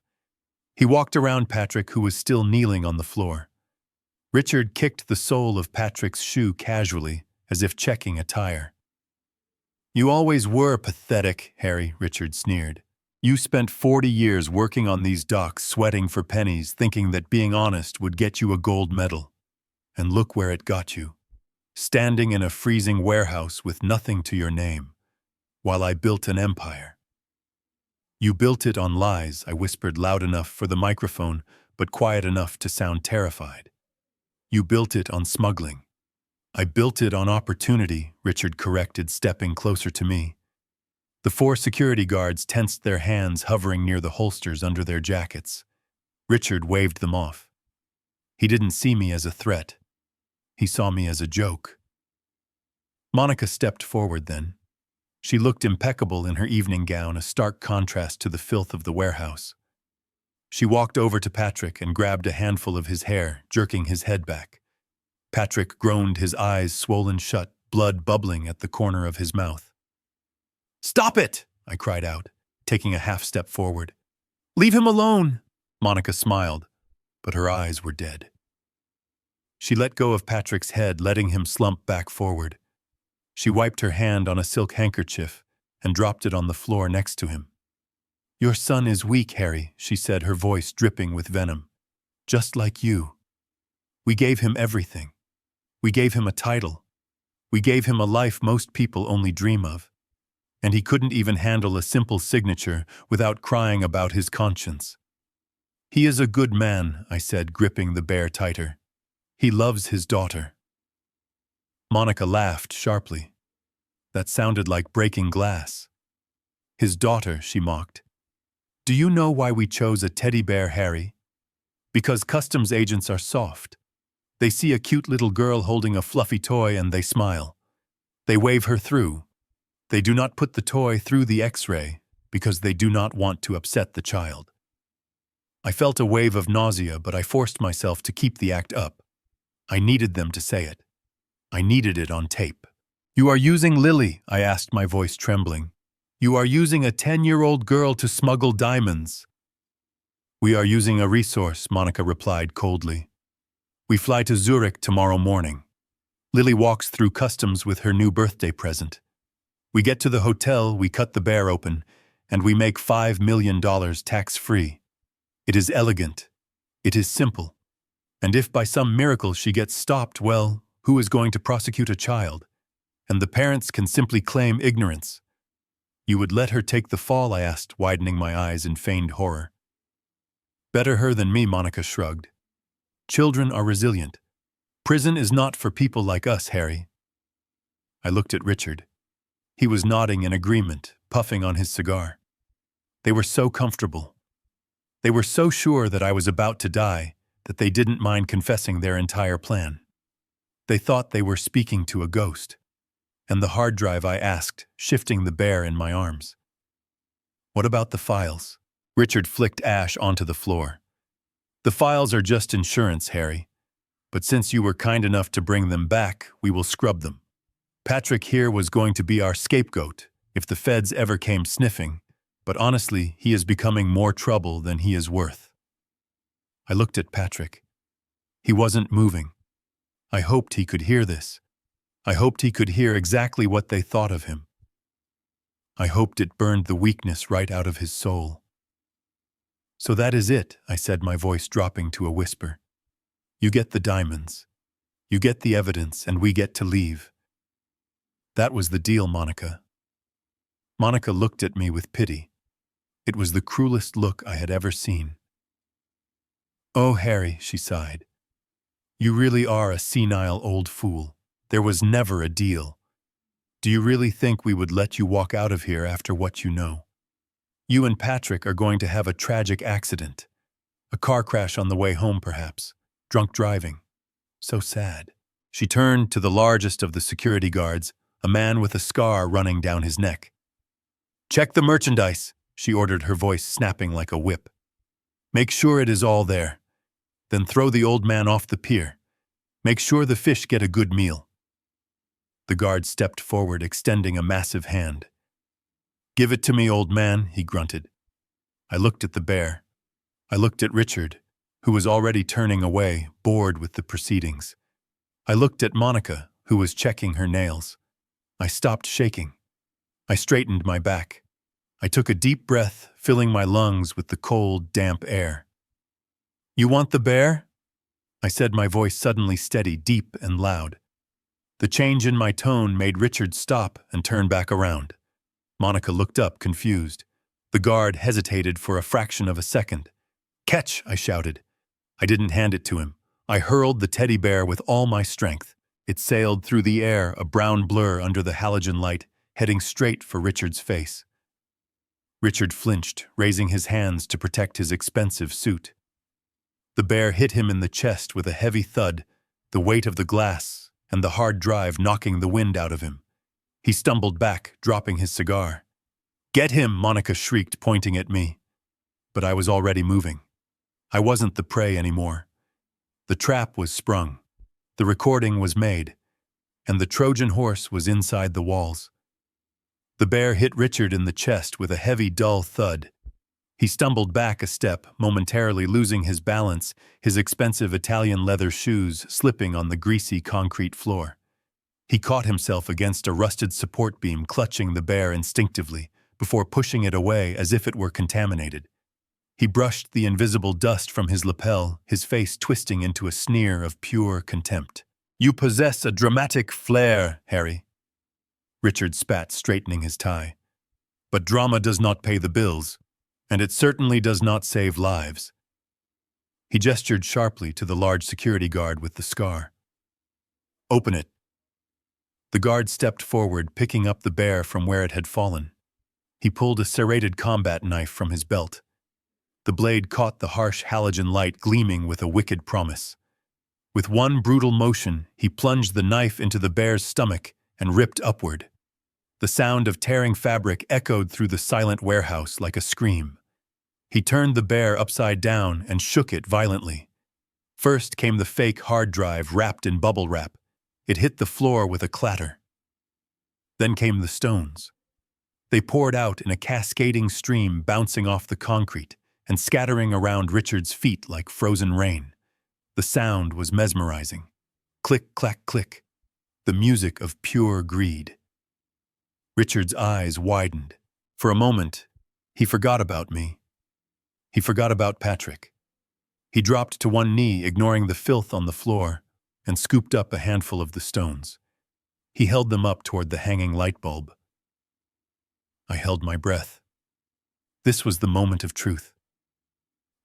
S1: He walked around Patrick, who was still kneeling on the floor. Richard kicked the sole of Patrick's shoe casually, as if checking a tire. "You always were pathetic, Harry," Richard sneered. "You spent 40 years working on these docks, sweating for pennies, thinking that being honest would get you a gold medal. And look where it got you. Standing in a freezing warehouse with nothing to your name, while I built an empire." "You built it on lies," I whispered, loud enough for the microphone, but quiet enough to sound terrified. "You built it on smuggling." "I built it on opportunity," Richard corrected, stepping closer to me. The 4 security guards tensed their hands, hovering near the holsters under their jackets. Richard waved them off. He didn't see me as a threat. He saw me as a joke. Monica stepped forward then. She looked impeccable in her evening gown, a stark contrast to the filth of the warehouse. She walked over to Patrick and grabbed a handful of his hair, jerking his head back. Patrick groaned, his eyes swollen shut, blood bubbling at the corner of his mouth. "Stop it!" I cried out, taking a half step forward. "Leave him alone!" Monica smiled, but her eyes were dead. She let go of Patrick's head, letting him slump back forward. She wiped her hand on a silk handkerchief and dropped it on the floor next to him. "Your son is weak, Harry," she said, her voice dripping with venom. "Just like you. We gave him everything. We gave him a title. We gave him a life most people only dream of. And he couldn't even handle a simple signature without crying about his conscience." "He is a good man," I said, gripping the bear tighter. "He loves his daughter." Monica laughed sharply. That sounded like breaking glass. "His daughter," she mocked. "Do you know why we chose a teddy bear, Harry? Because customs agents are soft. They see a cute little girl holding a fluffy toy and they smile. They wave her through. They do not put the toy through the X-ray because they do not want to upset the child." I felt a wave of nausea, but I forced myself to keep the act up. I needed them to say it. I needed it on tape. "You are using Lily," I asked, my voice trembling. "You are using a 10-year-old girl to smuggle diamonds." "We are using a resource," Monica replied coldly. "We fly to Zurich tomorrow morning. Lily walks through customs with her new birthday present. We get to the hotel, we cut the bear open, and we make $5 million tax-free. It is elegant. It is simple. And if by some miracle she gets stopped, well, who is going to prosecute a child? And the parents can simply claim ignorance." "You would let her take the fall?" I asked, widening my eyes in feigned horror. "Better her than me," Monica shrugged. "Children are resilient. Prison is not for people like us, Harry." I looked at Richard. He was nodding in agreement, puffing on his cigar. They were so comfortable. They were so sure that I was about to die that they didn't mind confessing their entire plan. They thought they were speaking to a ghost. "And the hard drive?" I asked, shifting the bear in my arms. "What about the files?" Richard flicked ash onto the floor. "The files are just insurance, Harry. But since you were kind enough to bring them back, we will scrub them. Patrick here was going to be our scapegoat if the feds ever came sniffing, but honestly, he is becoming more trouble than he is worth." I looked at Patrick. He wasn't moving. I hoped he could hear this. I hoped he could hear exactly what they thought of him. I hoped it burned the weakness right out of his soul. "So that is it," I said, my voice dropping to a whisper. "You get the diamonds. You get the evidence, and we get to leave." That was the deal, Monica. Monica looked at me with pity. It was the cruelest look I had ever seen. "Oh, Harry," she sighed. "You really are a senile old fool. There was never a deal. Do you really think we would let you walk out of here after what you know? You and Patrick are going to have a tragic accident. A car crash on the way home, perhaps. Drunk driving. So sad." She turned to the largest of the security guards, a man with a scar running down his neck. "Check the merchandise," she ordered, her voice snapping like a whip. "Make sure it is all there. Then throw the old man off the pier. Make sure the fish get a good meal." The guard stepped forward, extending a massive hand. "Give it to me, old man," he grunted. I looked at the bear. I looked at Richard, who was already turning away, bored with the proceedings. I looked at Monica, who was checking her nails. I stopped shaking. I straightened my back. I took a deep breath, filling my lungs with the cold, damp air. "You want the bear?" I said, my voice suddenly steady, deep and loud. The change in my tone made Richard stop and turn back around. Monica looked up, confused. The guard hesitated for a fraction of a second. "Catch!" I shouted. I didn't hand it to him. I hurled the teddy bear with all my strength. It sailed through the air, a brown blur under the halogen light, heading straight for Richard's face. Richard flinched, raising his hands to protect his expensive suit. The bear hit him in the chest with a heavy thud, the weight of the glass and the hard drive knocking the wind out of him. He stumbled back, dropping his cigar. "Get him!" Monica shrieked, pointing at me. But I was already moving. I wasn't the prey anymore. The trap was sprung. The recording was made. And the Trojan horse was inside the walls. The bear hit Richard in the chest with a heavy, dull thud. He stumbled back a step, momentarily losing his balance, his expensive Italian leather shoes slipping on the greasy concrete floor. He caught himself against a rusted support beam, clutching the bear instinctively, before pushing it away as if it were contaminated. He brushed the invisible dust from his lapel, his face twisting into a sneer of pure contempt. "You possess a dramatic flair, Harry." Richard spat, straightening his tie. "But drama does not pay the bills. And it certainly does not save lives." He gestured sharply to the large security guard with the scar. "Open it." The guard stepped forward, picking up the bear from where it had fallen. He pulled a serrated combat knife from his belt. The blade caught the harsh halogen light, gleaming with a wicked promise. With one brutal motion, he plunged the knife into the bear's stomach and ripped upward. The sound of tearing fabric echoed through the silent warehouse like a scream. He turned the bear upside down and shook it violently. First came the fake hard drive wrapped in bubble wrap. It hit the floor with a clatter. Then came the stones. They poured out in a cascading stream, bouncing off the concrete and scattering around Richard's feet like frozen rain. The sound was mesmerizing. Click, clack, click. The music of pure greed. Richard's eyes widened. For a moment, he forgot about me. He forgot about Patrick. He dropped to one knee, ignoring the filth on the floor, and scooped up a handful of the stones. He held them up toward the hanging light bulb. I held my breath. This was the moment of truth.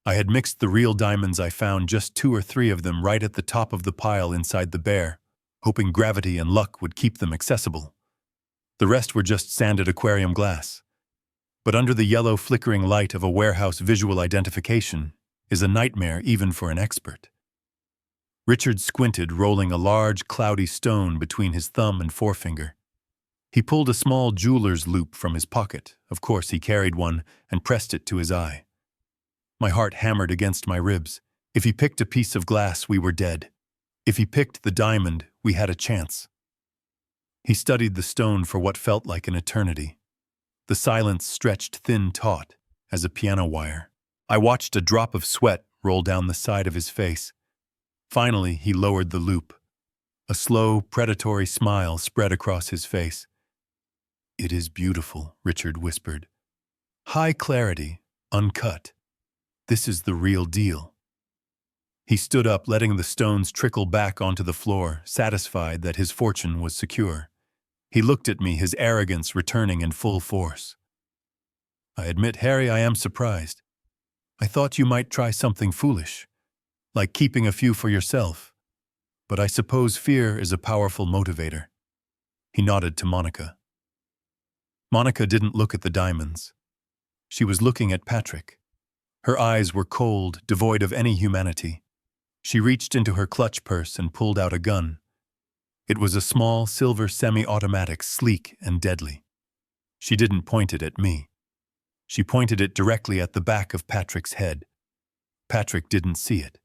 S1: I had mixed the real diamonds. I found just 2 or 3 of them right at the top of the pile inside the bear, hoping gravity and luck would keep them accessible. The rest were just sanded aquarium glass. But under the yellow flickering light of a warehouse, visual identification is a nightmare even for an expert. Richard squinted, rolling a large, cloudy stone between his thumb and forefinger. He pulled a small jeweler's loop from his pocket. Of course, he carried one, and pressed it to his eye. My heart hammered against my ribs. If he picked a piece of glass, we were dead. If he picked the diamond, we had a chance. He studied the stone for what felt like an eternity. The silence stretched thin taut as a piano wire. I watched a drop of sweat roll down the side of his face. Finally, he lowered the loop. A slow, predatory smile spread across his face. "It is beautiful," Richard whispered. "High clarity, uncut. This is the real deal." He stood up, letting the stones trickle back onto the floor, satisfied that his fortune was secure. He looked at me, his arrogance returning in full force. "I admit, Harry, I am surprised. I thought you might try something foolish, like keeping a few for yourself. But I suppose fear is a powerful motivator." He nodded to Monica. Monica didn't look at the diamonds. She was looking at Patrick. Her eyes were cold, devoid of any humanity. She reached into her clutch purse and pulled out a gun. It was a small, silver semi-automatic, sleek and deadly. She didn't point it at me. She pointed it directly at the back of Patrick's head. Patrick didn't see it.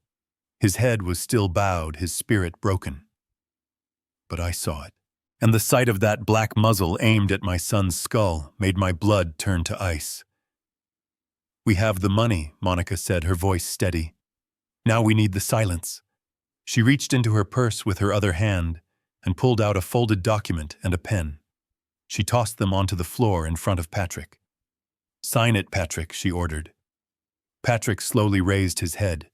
S1: His head was still bowed, his spirit broken. But I saw it, and the sight of that black muzzle aimed at my son's skull made my blood turn to ice. "We have the money," Monica said, her voice steady. "Now we need the silence." She reached into her purse with her other hand and pulled out a folded document and a pen. She tossed them onto the floor in front of Patrick. "Sign it, Patrick," she ordered. Patrick slowly raised his head.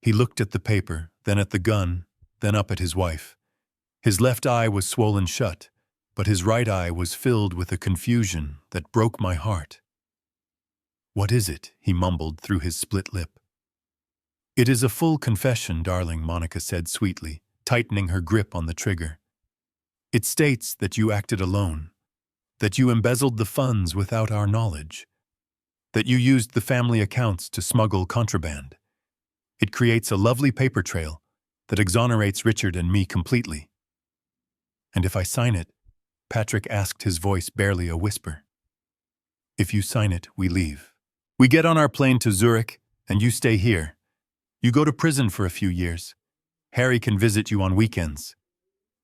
S1: He looked at the paper, then at the gun, then up at his wife. His left eye was swollen shut, but his right eye was filled with a confusion that broke my heart. "What is it?" he mumbled through his split lip. "It is a full confession, darling," Monica said sweetly, tightening her grip on the trigger. "It states that you acted alone, that you embezzled the funds without our knowledge, that you used the family accounts to smuggle contraband. It creates a lovely paper trail that exonerates Richard and me completely." "And if I sign it?" Patrick asked, his voice barely a whisper. "If you sign it, we leave. We get on our plane to Zurich, and you stay here. You go to prison for a few years. Harry can visit you on weekends.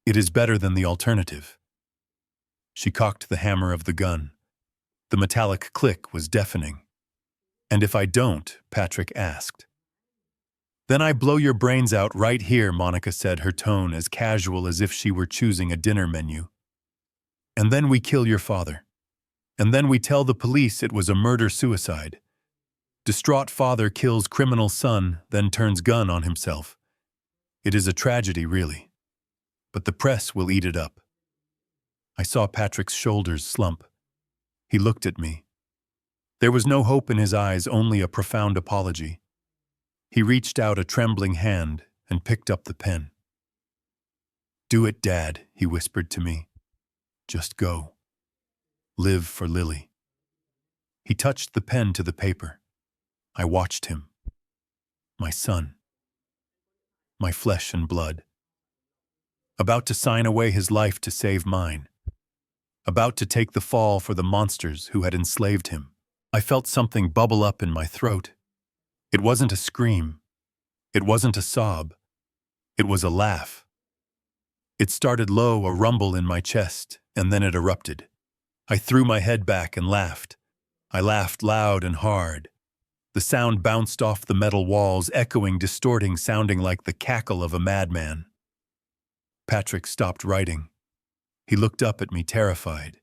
S1: It is better than the alternative." She cocked the hammer of the gun. The metallic click was deafening. "And if I don't?" Patrick asked. "Then I blow your brains out right here," Monica said, her tone as casual as if she were choosing a dinner menu. "And then we kill your father. And then we tell the police it was a murder-suicide. Distraught father kills criminal son, then turns gun on himself. It is a tragedy, really. But the press will eat it up." I saw Patrick's shoulders slump. He looked at me. There was no hope in his eyes, only a profound apology. He reached out a trembling hand and picked up the pen. "Do it, Dad," he whispered to me. "Just go. Live for Lily." He touched the pen to the paper. I watched him. My son. My flesh and blood. About to sign away his life to save mine. About to take the fall for the monsters who had enslaved him. I felt something bubble up in my throat. It wasn't a scream. It wasn't a sob. It was a laugh. It started low, a rumble in my chest, and then it erupted. I threw my head back and laughed. I laughed loud and hard. The sound bounced off the metal walls, echoing, distorting, sounding like the cackle of a madman. Patrick stopped writing. He looked up at me, terrified.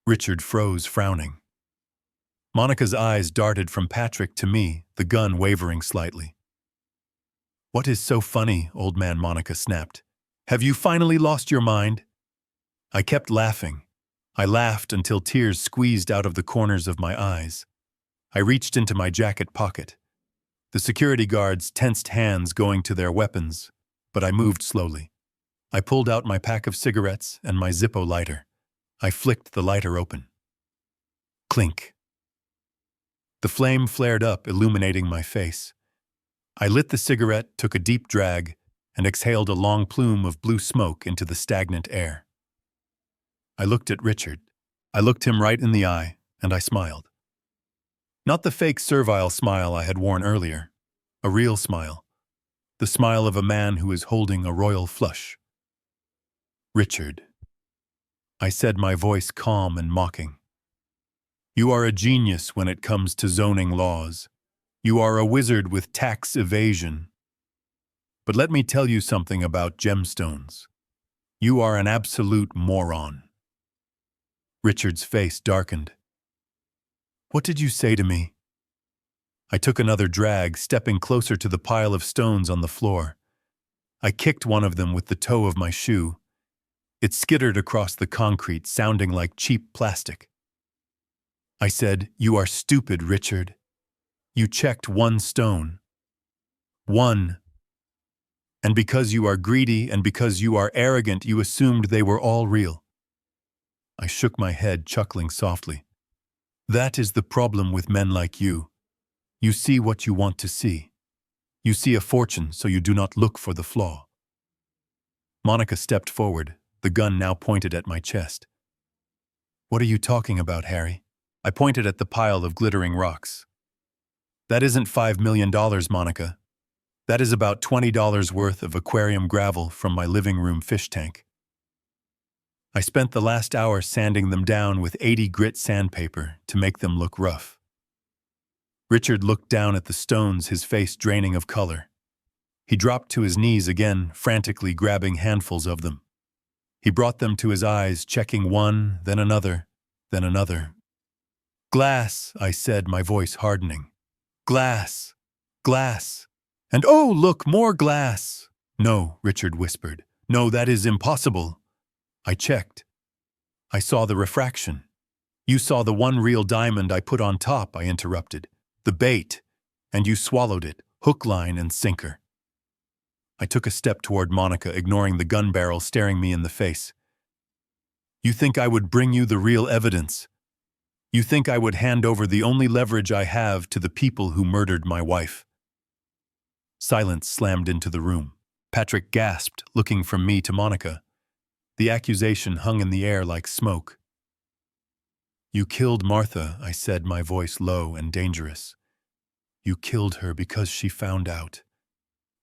S1: Richard froze, frowning. Monica's eyes darted from Patrick to me, the gun wavering slightly. "What is so funny, old man?" Monica snapped. "Have you finally lost your mind?" I kept laughing. I laughed until tears squeezed out of the corners of my eyes. I reached into my jacket pocket. The security guards tensed hands, going to their weapons, but I moved slowly. I pulled out my pack of cigarettes and my Zippo lighter. I flicked the lighter open. Clink. The flame flared up, illuminating my face. I lit the cigarette, took a deep drag, and exhaled a long plume of blue smoke into the stagnant air. I looked at Richard. I looked him right in the eye, and I smiled. Not the fake servile smile I had worn earlier. A real smile. The smile of a man who is holding a royal flush. Richard, I said, my voice calm and mocking. You are a genius when it comes to zoning laws. You are a wizard with tax evasion. But let me tell you something about gemstones. You are an absolute moron. Richard's face darkened. What did you say to me? I took another drag, stepping closer to the pile of stones on the floor. I kicked one of them with the toe of my shoe. It skittered across the concrete, sounding like cheap plastic. I said, "You are stupid, Richard. You checked one stone. One. And because you are greedy and because you are arrogant, you assumed they were all real." I shook my head, chuckling softly. That is the problem with men like you. You see what you want to see. You see a fortune, so you do not look for the flaw. Monica stepped forward, the gun now pointed at my chest. What are you talking about, Harry? I pointed at the pile of glittering rocks. That isn't $5 million, Monica. That is about $20 worth of aquarium gravel from my living room fish tank. I spent the last hour sanding them down with 80 grit sandpaper to make them look rough. Richard looked down at the stones, his face draining of color. He dropped to his knees again, frantically grabbing handfuls of them. He brought them to his eyes, checking one, then another, then another. Glass, I said, my voice hardening. Glass. Glass. And oh, look, more glass. No, Richard whispered. No, that is impossible. I checked. I saw the refraction. You saw the one real diamond I put on top, I interrupted. The bait. And you swallowed it, hook, line, and sinker. I took a step toward Monica, ignoring the gun barrel staring me in the face. You think I would bring you the real evidence? You think I would hand over the only leverage I have to the people who murdered my wife? Silence slammed into the room. Patrick gasped, looking from me to Monica. The accusation hung in the air like smoke. You killed Martha, I said, my voice low and dangerous. You killed her because she found out.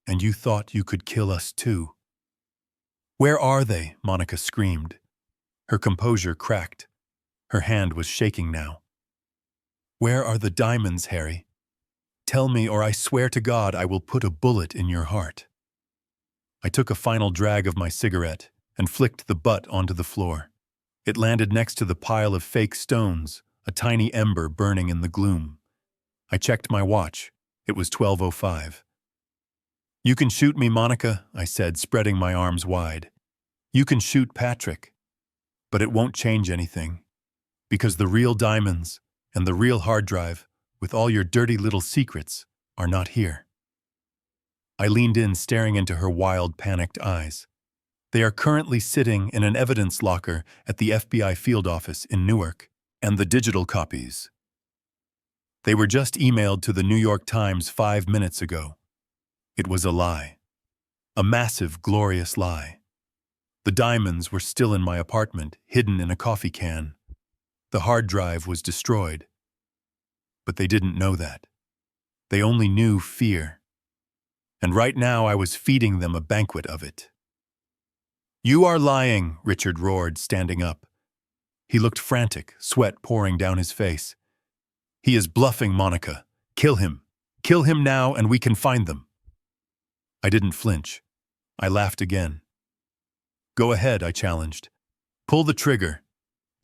S1: And you thought you could kill us too. Where are they? Monica screamed. Her composure cracked. Her hand was shaking now. Where are the diamonds, Harry? Tell me, or I swear to God I will put a bullet in your heart. I took a final drag of my cigarette and flicked the butt onto the floor. It landed next to the pile of fake stones, a tiny ember burning in the gloom. I checked my watch. It was 12:05. You can shoot me, Monica, I said, spreading my arms wide. You can shoot Patrick. But it won't change anything. Because the real diamonds and the real hard drive, with all your dirty little secrets, are not here. I leaned in, staring into her wild, panicked eyes. They are currently sitting in an evidence locker at the FBI field office in Newark, and the digital copies. They were just emailed to the New York Times 5 minutes ago. It was a lie. A massive, glorious lie. The diamonds were still in my apartment, hidden in a coffee can. The hard drive was destroyed. But they didn't know that. They only knew fear. And right now I was feeding them a banquet of it. You are lying, Richard roared, standing up. He looked frantic, sweat pouring down his face. He is bluffing, Monica. Kill him. Kill him now and we can find them. I didn't flinch. I laughed again. Go ahead, I challenged. Pull the trigger.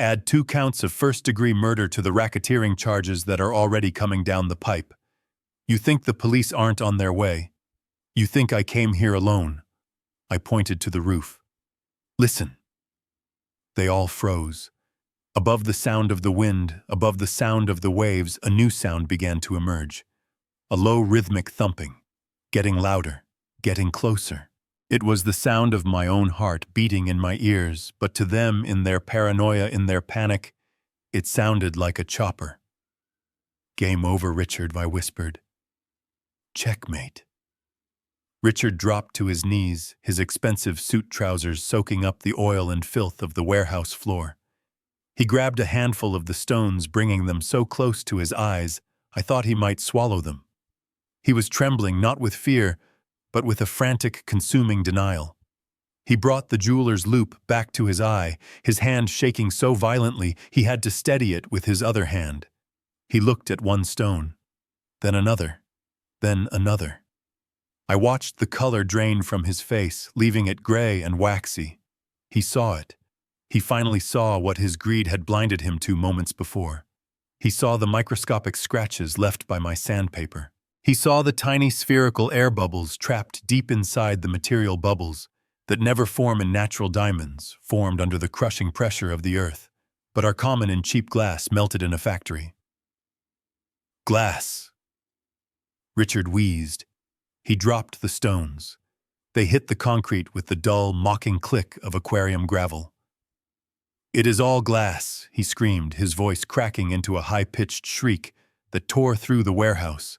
S1: Add 2 counts of first-degree murder to the racketeering charges that are already coming down the pipe. You think the police aren't on their way. You think I came here alone. I pointed to the roof. Listen. They all froze. Above the sound of the wind, above the sound of the waves, a new sound began to emerge. A low rhythmic thumping, getting louder, getting closer. It was the sound of my own heart beating in my ears, but to them, in their paranoia, in their panic, it sounded like a chopper. Game over, Richard, I whispered. Checkmate. Richard dropped to his knees, his expensive suit trousers soaking up the oil and filth of the warehouse floor. He grabbed a handful of the stones, bringing them so close to his eyes, I thought he might swallow them. He was trembling not with fear, but with a frantic, consuming denial. He brought the jeweler's loupe back to his eye, his hand shaking so violently he had to steady it with his other hand. He looked at one stone, then another, then another. I watched the color drain from his face, leaving it gray and waxy. He saw it. He finally saw what his greed had blinded him to moments before. He saw the microscopic scratches left by my sandpaper. He saw the tiny spherical air bubbles trapped deep inside the material bubbles that never form in natural diamonds, formed under the crushing pressure of the earth, but are common in cheap glass melted in a factory. Glass. Richard wheezed. He dropped the stones. They hit the concrete with the dull, mocking click of aquarium gravel. "It is all glass," he screamed, his voice cracking into a high-pitched shriek that tore through the warehouse.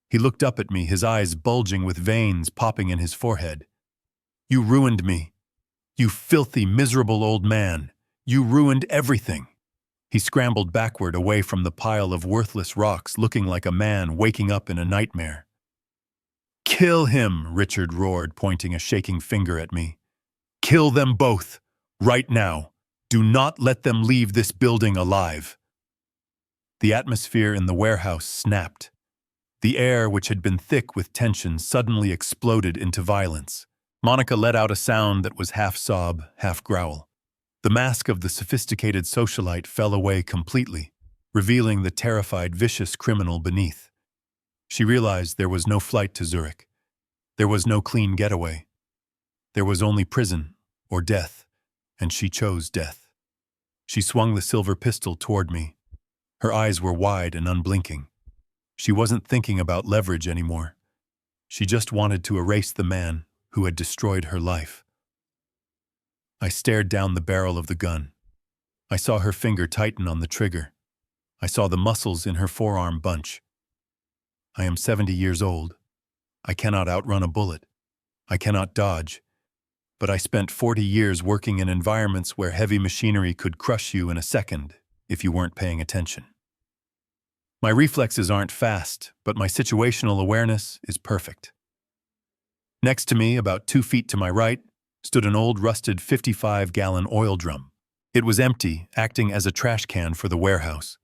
S1: He looked up at me, his eyes bulging with veins popping in his forehead. "You ruined me. You filthy, miserable old man. You ruined everything." He scrambled backward away from the pile of worthless rocks, looking like a man waking up in a nightmare. "Kill him," Richard roared, pointing a shaking finger at me. "Kill them both, right now. Do not let them leave this building alive." The atmosphere in the warehouse snapped. The air, which had been thick with tension, suddenly exploded into violence. Monica let out a sound that was half sob, half growl. The mask of the sophisticated socialite fell away completely, revealing the terrified, vicious criminal beneath. She realized there was no flight to Zurich. There was no clean getaway. There was only prison or death, and she chose death. She swung the silver pistol toward me. Her eyes were wide and unblinking. She wasn't thinking about leverage anymore. She just wanted to erase the man who had destroyed her life. I stared down the barrel of the gun. I saw her finger tighten on the trigger. I saw the muscles in her forearm bunch. I am 70 years old. I cannot outrun a bullet. I cannot dodge. But I spent 40 years working in environments where heavy machinery could crush you in a second if you weren't paying attention. My reflexes aren't fast, but my situational awareness is perfect. Next to me, about 2 feet to my right, stood an old rusted 55-gallon oil drum. It was empty, acting as a trash can for the warehouse.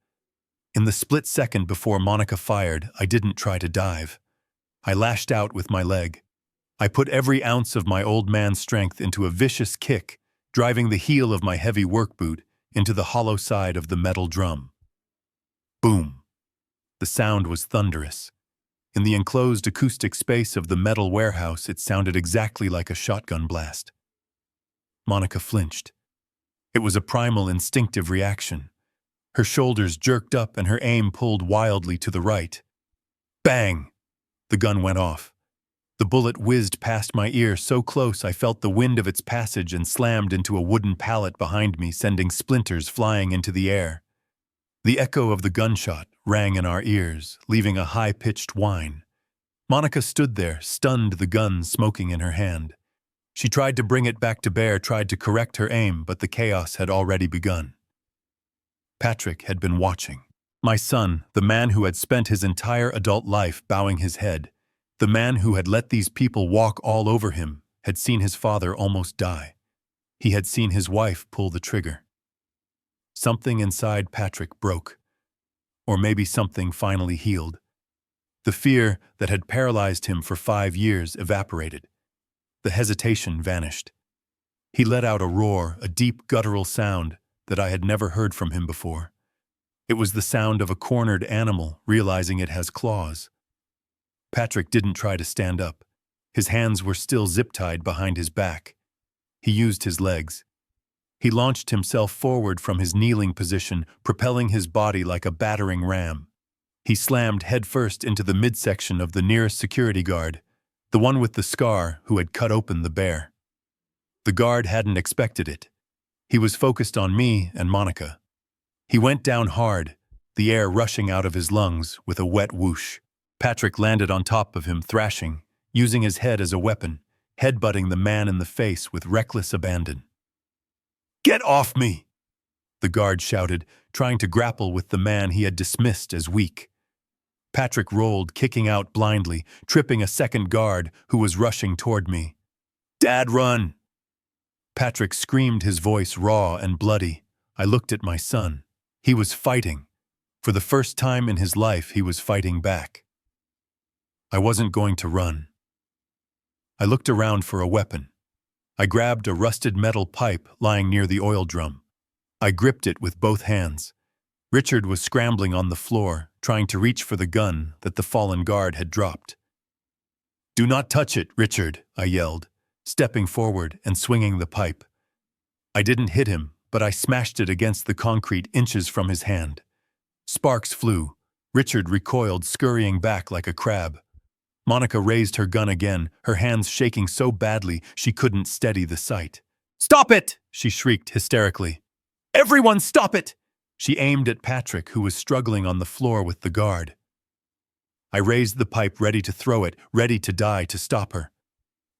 S1: In the split second before Monica fired, I didn't try to dive. I lashed out with my leg. I put every ounce of my old man's strength into a vicious kick, driving the heel of my heavy work boot into the hollow side of the metal drum. Boom! The sound was thunderous. In the enclosed acoustic space of the metal warehouse, it sounded exactly like a shotgun blast. Monica flinched. It was a primal, instinctive reaction. Her shoulders jerked up and her aim pulled wildly to the right. Bang! The gun went off. The bullet whizzed past my ear so close I felt the wind of its passage and slammed into a wooden pallet behind me, sending splinters flying into the air. The echo of the gunshot rang in our ears, leaving a high-pitched whine. Monica stood there, stunned, the gun smoking in her hand. She tried to bring it back to bear, tried to correct her aim, but the chaos had already begun. Patrick had been watching. My son, the man who had spent his entire adult life bowing his head, the man who had let these people walk all over him, had seen his father almost die. He had seen his wife pull the trigger. Something inside Patrick broke. Or maybe something finally healed. The fear that had paralyzed him for 5 years evaporated. The hesitation vanished. He let out a roar, a deep guttural sound that I had never heard from him before. It was the sound of a cornered animal realizing it has claws. Patrick didn't try to stand up. His hands were still zip-tied behind his back. He used his legs. He launched himself forward from his kneeling position, propelling his body like a battering ram. He slammed headfirst into the midsection of the nearest security guard, the one with the scar who had cut open the bear. The guard hadn't expected it. He was focused on me and Monica. He went down hard, the air rushing out of his lungs with a wet whoosh. Patrick landed on top of him, thrashing, using his head as a weapon, headbutting the man in the face with reckless abandon. "Get off me!" the guard shouted, trying to grapple with the man he had dismissed as weak. Patrick rolled, kicking out blindly, tripping a second guard who was rushing toward me. "Dad, run!" Patrick screamed, his voice raw and bloody. I looked at my son. He was fighting. For the first time in his life, he was fighting back. I wasn't going to run. I looked around for a weapon. I grabbed a rusted metal pipe lying near the oil drum. I gripped it with both hands. Richard was scrambling on the floor, trying to reach for the gun that the fallen guard had dropped. "Do not touch it, Richard," I yelled, stepping forward and swinging the pipe. I didn't hit him, but I smashed it against the concrete inches from his hand. Sparks flew. Richard recoiled, scurrying back like a crab. Monica raised her gun again, her hands shaking so badly she couldn't steady the sight. "Stop it!" she shrieked hysterically. "Everyone stop it!" She aimed at Patrick, who was struggling on the floor with the guard. I raised the pipe, ready to throw it, ready to die to stop her.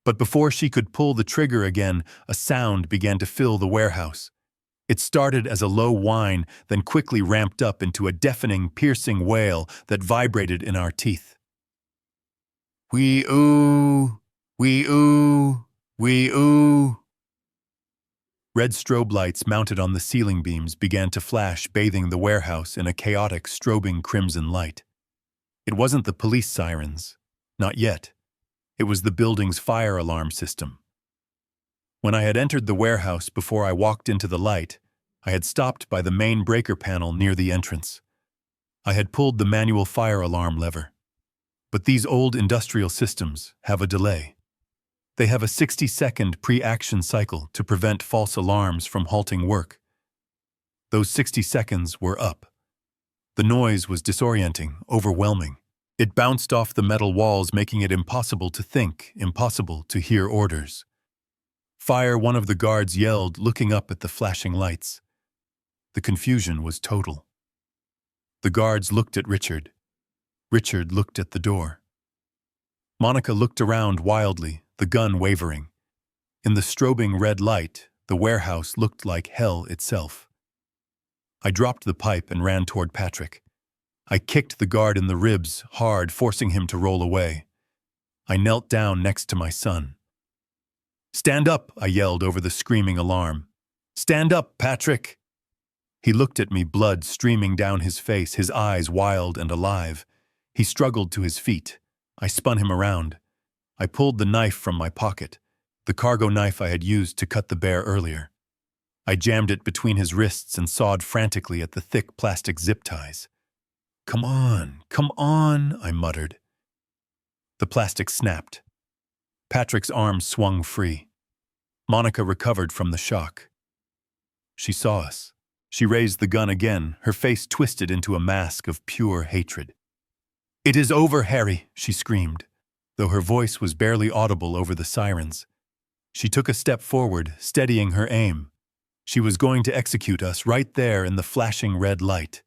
S1: But before she could pull the trigger again, a sound began to fill the warehouse. It started as a low whine, then quickly ramped up into a deafening, piercing wail that vibrated in our teeth. Wee-oo, wee-oo, wee-oo. Red strobe lights mounted on the ceiling beams began to flash, bathing the warehouse in a chaotic, strobing crimson light. It wasn't the police sirens. Not yet. It was the building's fire alarm system. When I had entered the warehouse before I walked into the light, I had stopped by the main breaker panel near the entrance. I had pulled the manual fire alarm lever. But these old industrial systems have a delay. They have a 60-second pre-action cycle to prevent false alarms from halting work. Those 60 seconds were up. The noise was disorienting, overwhelming. It bounced off the metal walls, making it impossible to think, impossible to hear orders. "Fire!" one of the guards yelled, looking up at the flashing lights. The confusion was total. The guards looked at Richard. Richard looked at the door. Monica looked around wildly, the gun wavering. In the strobing red light, the warehouse looked like hell itself. I dropped the pipe and ran toward Patrick. I kicked the guard in the ribs hard, forcing him to roll away. I knelt down next to my son. "Stand up!" I yelled over the screaming alarm. "Stand up, Patrick!" He looked at me, blood streaming down his face, his eyes wild and alive. He struggled to his feet. I spun him around. I pulled the knife from my pocket, the cargo knife I had used to cut the bear earlier. I jammed it between his wrists and sawed frantically at the thick plastic zip ties. Come on," I muttered. The plastic snapped. Patrick's arm swung free. Monica recovered from the shock. She saw us. She raised the gun again, her face twisted into a mask of pure hatred. "It is over, Harry," she screamed, though her voice was barely audible over the sirens. She took a step forward, steadying her aim. She was going to execute us right there in the flashing red light.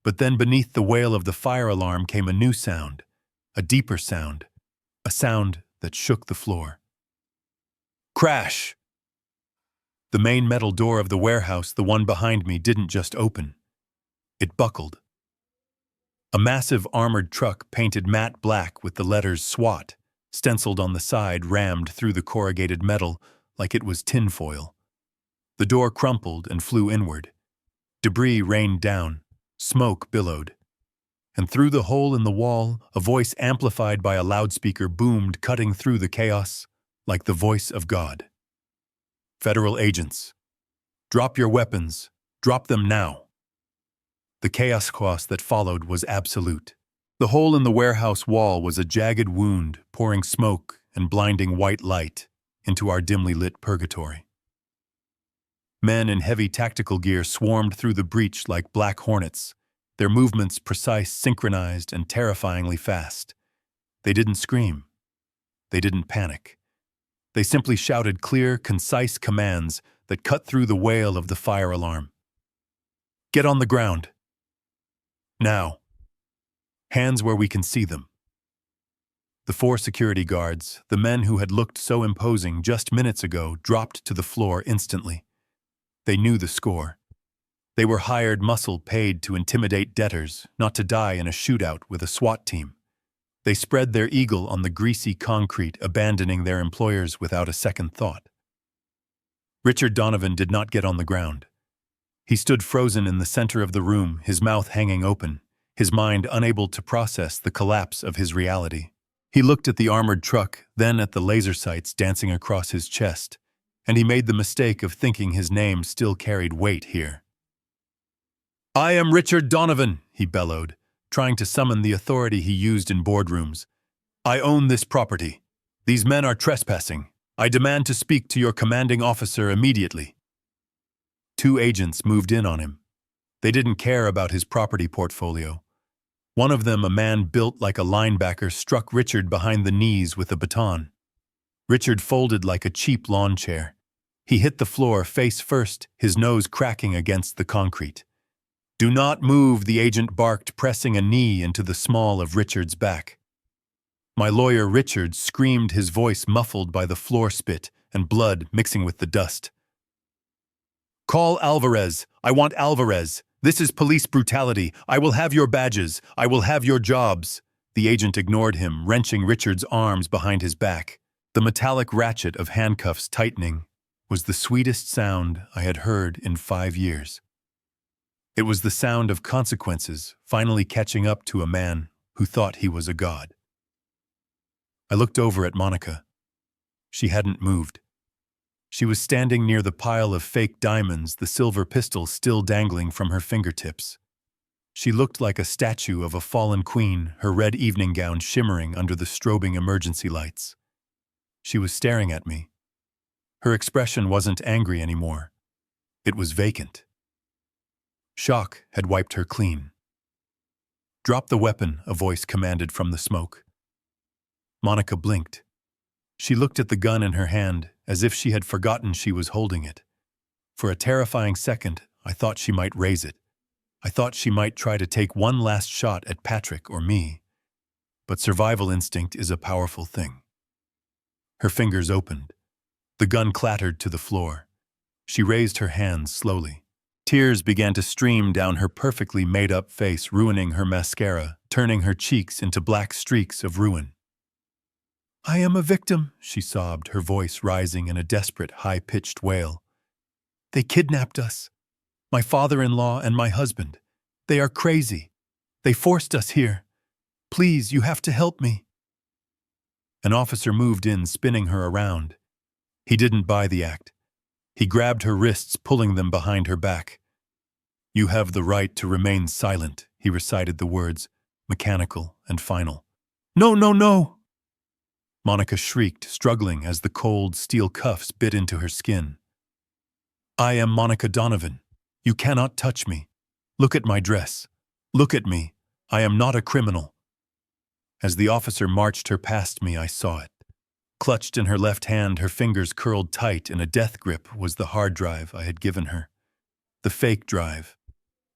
S1: But then beneath the wail of the fire alarm came a new sound, a deeper sound, a sound that shook the floor. Crash! The main metal door of the warehouse, the one behind me, didn't just open. It buckled. A massive armored truck painted matte black with the letters SWAT stenciled on the side rammed through the corrugated metal like it was tinfoil. The door crumpled and flew inward. Debris rained down. Smoke billowed. And through the hole in the wall, a voice amplified by a loudspeaker boomed, cutting through the chaos like the voice of God. "Federal agents, drop your weapons. Drop them now." The chaos that followed was absolute. The hole in the warehouse wall was a jagged wound, pouring smoke and blinding white light into our dimly lit purgatory. Men in heavy tactical gear swarmed through the breach like black hornets, their movements precise, synchronized, and terrifyingly fast. They didn't scream. They didn't panic. They simply shouted clear, concise commands that cut through the wail of the fire alarm. "Get on the ground. Now. Hands where we can see them." The 4 security guards, the men who had looked so imposing just minutes ago, dropped to the floor instantly. They knew the score. They were hired muscle paid to intimidate debtors, not to die in a shootout with a SWAT team. They spread their eagle on the greasy concrete, abandoning their employers without a second thought. Richard Donovan did not get on the ground. He stood frozen in the center of the room, his mouth hanging open, his mind unable to process the collapse of his reality. He looked at the armored truck, then at the laser sights dancing across his chest, and he made the mistake of thinking his name still carried weight here. "I am Richard Donovan," he bellowed, trying to summon the authority he used in boardrooms. "I own this property. These men are trespassing. I demand to speak to your commanding officer immediately." 2 agents moved in on him. They didn't care about his property portfolio. One of them, a man built like a linebacker, struck Richard behind the knees with a baton. Richard folded like a cheap lawn chair. He hit the floor face first, his nose cracking against the concrete. "Do not move," the agent barked, pressing a knee into the small of Richard's back. My lawyer Richard screamed, his voice muffled by the floor spit and blood mixing with the dust. "Call Alvarez. I want Alvarez. This is police brutality. I will have your badges. I will have your jobs." The agent ignored him, wrenching Richard's arms behind his back. The metallic ratchet of handcuffs tightening was the sweetest sound I had heard in 5 years. It was the sound of consequences finally catching up to a man who thought he was a god. I looked over at Monica. She hadn't moved. She was standing near the pile of fake diamonds, the silver pistol still dangling from her fingertips. She looked like a statue of a fallen queen, her red evening gown shimmering under the strobing emergency lights. She was staring at me. Her expression wasn't angry anymore. It was vacant. Shock had wiped her clean. "Drop the weapon," a voice commanded from the smoke. Monica blinked. She looked at the gun in her hand, as if she had forgotten she was holding it. For a terrifying second, I thought she might raise it. I thought she might try to take one last shot at Patrick or me. But survival instinct is a powerful thing. Her fingers opened. The gun clattered to the floor. She raised her hands slowly. Tears began to stream down her perfectly made-up face, ruining her mascara, turning her cheeks into black streaks of ruin. "I am a victim," she sobbed, her voice rising in a desperate, high-pitched wail. "They kidnapped us. My father-in-law and my husband. They are crazy. They forced us here. Please, you have to help me." An officer moved in, spinning her around. He didn't buy the act. He grabbed her wrists, pulling them behind her back. "You have the right to remain silent," he recited the words, mechanical and final. "No, no, no!" Monica shrieked, struggling as the cold steel cuffs bit into her skin. "I am Monica Donovan. You cannot touch me. Look at my dress. Look at me. I am not a criminal." As the officer marched her past me, I saw it. Clutched in her left hand, her fingers curled tight in a death grip, was the hard drive I had given her. The fake drive.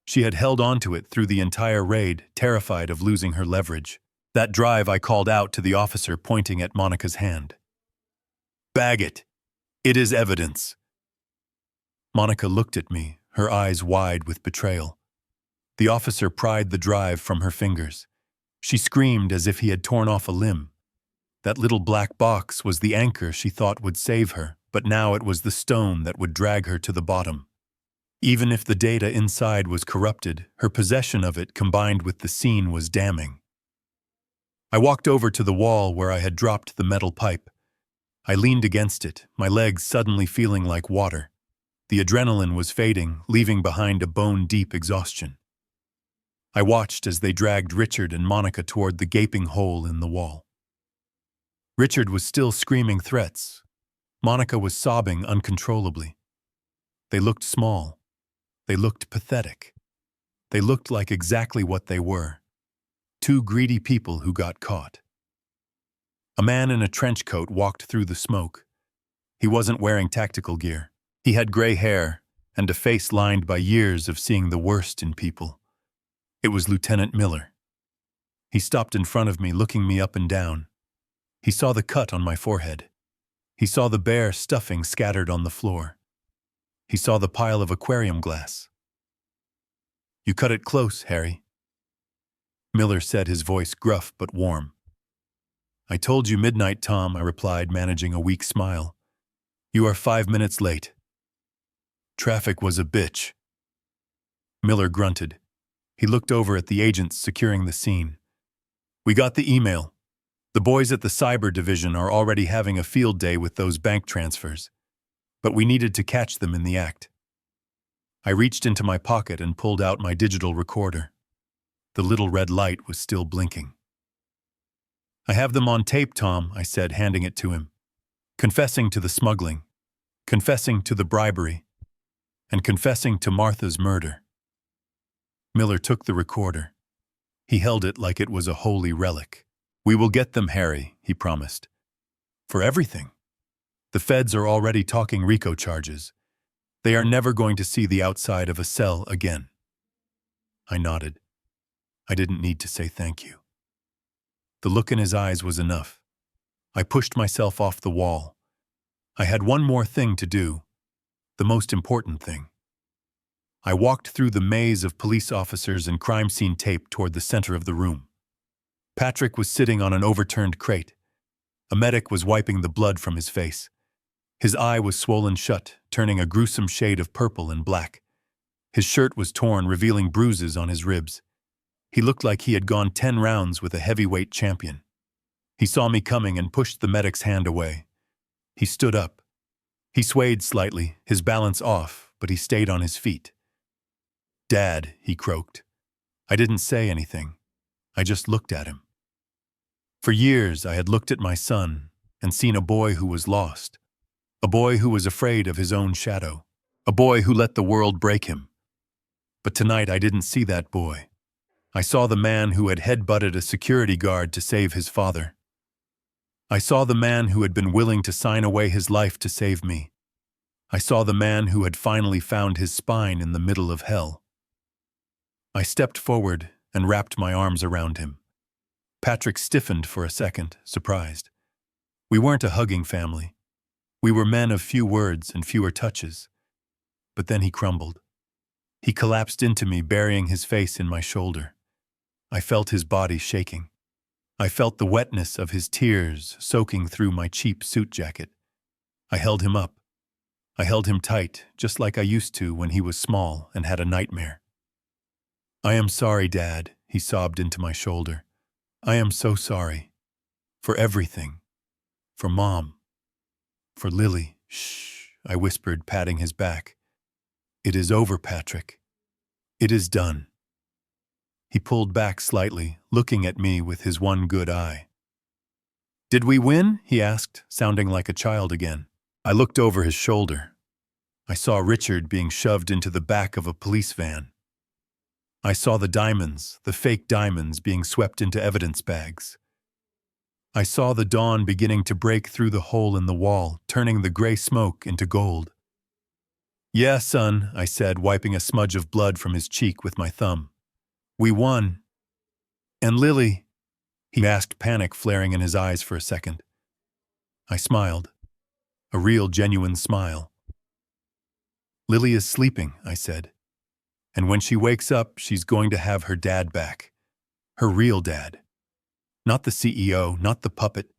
S1: She had held onto it through the entire raid, terrified of losing her leverage. That drive, I called out to the officer, pointing at Monica's hand. "Bag it. It is evidence." Monica looked at me, her eyes wide with betrayal. The officer pried the drive from her fingers. She screamed as if he had torn off a limb. That little black box was the anchor she thought would save her, but now it was the stone that would drag her to the bottom. Even if the data inside was corrupted, her possession of it combined with the scene was damning. I walked over to the wall where I had dropped the metal pipe. I leaned against it, my legs suddenly feeling like water. The adrenaline was fading, leaving behind a bone-deep exhaustion. I watched as they dragged Richard and Monica toward the gaping hole in the wall. Richard was still screaming threats. Monica was sobbing uncontrollably. They looked small. They looked pathetic. They looked like exactly what they were. 2 greedy people who got caught. A man in a trench coat walked through the smoke. He wasn't wearing tactical gear. He had gray hair and a face lined by years of seeing the worst in people. It was Lieutenant Miller. He stopped in front of me, looking me up and down. He saw the cut on my forehead. He saw the bare stuffing scattered on the floor. He saw the pile of aquarium glass. You cut it close, Harry. Miller said, his voice gruff but warm. I told you midnight, Tom, I replied, managing a weak smile. You are 5 minutes late. Traffic was a bitch. Miller grunted. He looked over at the agents securing the scene. We got the email. The boys at the cyber division are already having a field day with those bank transfers. But we needed to catch them in the act. I reached into my pocket and pulled out my digital recorder. The little red light was still blinking. I have them on tape, Tom, I said, handing it to him. Confessing to the smuggling, confessing to the bribery, and confessing to Martha's murder. Miller took the recorder. He held it like it was a holy relic. We will get them, Harry, he promised. For everything. The feds are already talking RICO charges. They are never going to see the outside of a cell again. I nodded. I didn't need to say thank you. The look in his eyes was enough. I pushed myself off the wall. I had one more thing to do, the most important thing. I walked through the maze of police officers and crime scene tape toward the center of the room. Patrick was sitting on an overturned crate. A medic was wiping the blood from his face. His eye was swollen shut, turning a gruesome shade of purple and black. His shirt was torn, revealing bruises on his ribs. He looked like he had gone 10 rounds with a heavyweight champion. He saw me coming and pushed the medic's hand away. He stood up. He swayed slightly, his balance off, but he stayed on his feet. Dad, he croaked. I didn't say anything. I just looked at him. For years, I had looked at my son and seen a boy who was lost. A boy who was afraid of his own shadow. A boy who let the world break him. But tonight I didn't see that boy. I saw the man who had headbutted a security guard to save his father. I saw the man who had been willing to sign away his life to save me. I saw the man who had finally found his spine in the middle of hell. I stepped forward and wrapped my arms around him. Patrick stiffened for a second, surprised. We weren't a hugging family. We were men of few words and fewer touches. But then he crumbled. He collapsed into me, burying his face in my shoulder. I felt his body shaking. I felt the wetness of his tears soaking through my cheap suit jacket. I held him up. I held him tight, just like I used to when he was small and had a nightmare. I am sorry, Dad, he sobbed into my shoulder. I am so sorry. For everything. For Mom. For Lily. Shh, I whispered, patting his back. It is over, Patrick. It is done. He pulled back slightly, looking at me with his one good eye. Did we win? He asked, sounding like a child again. I looked over his shoulder. I saw Richard being shoved into the back of a police van. I saw the diamonds, the fake diamonds, being swept into evidence bags. I saw the dawn beginning to break through the hole in the wall, turning the gray smoke into gold. Yeah, son, I said, wiping a smudge of blood from his cheek with my thumb. We won. And Lily? He asked, panic flaring in his eyes for a second. I smiled. A real, genuine smile. Lily is sleeping, I said. And when she wakes up, she's going to have her dad back. Her real dad. Not the CEO, not the puppet.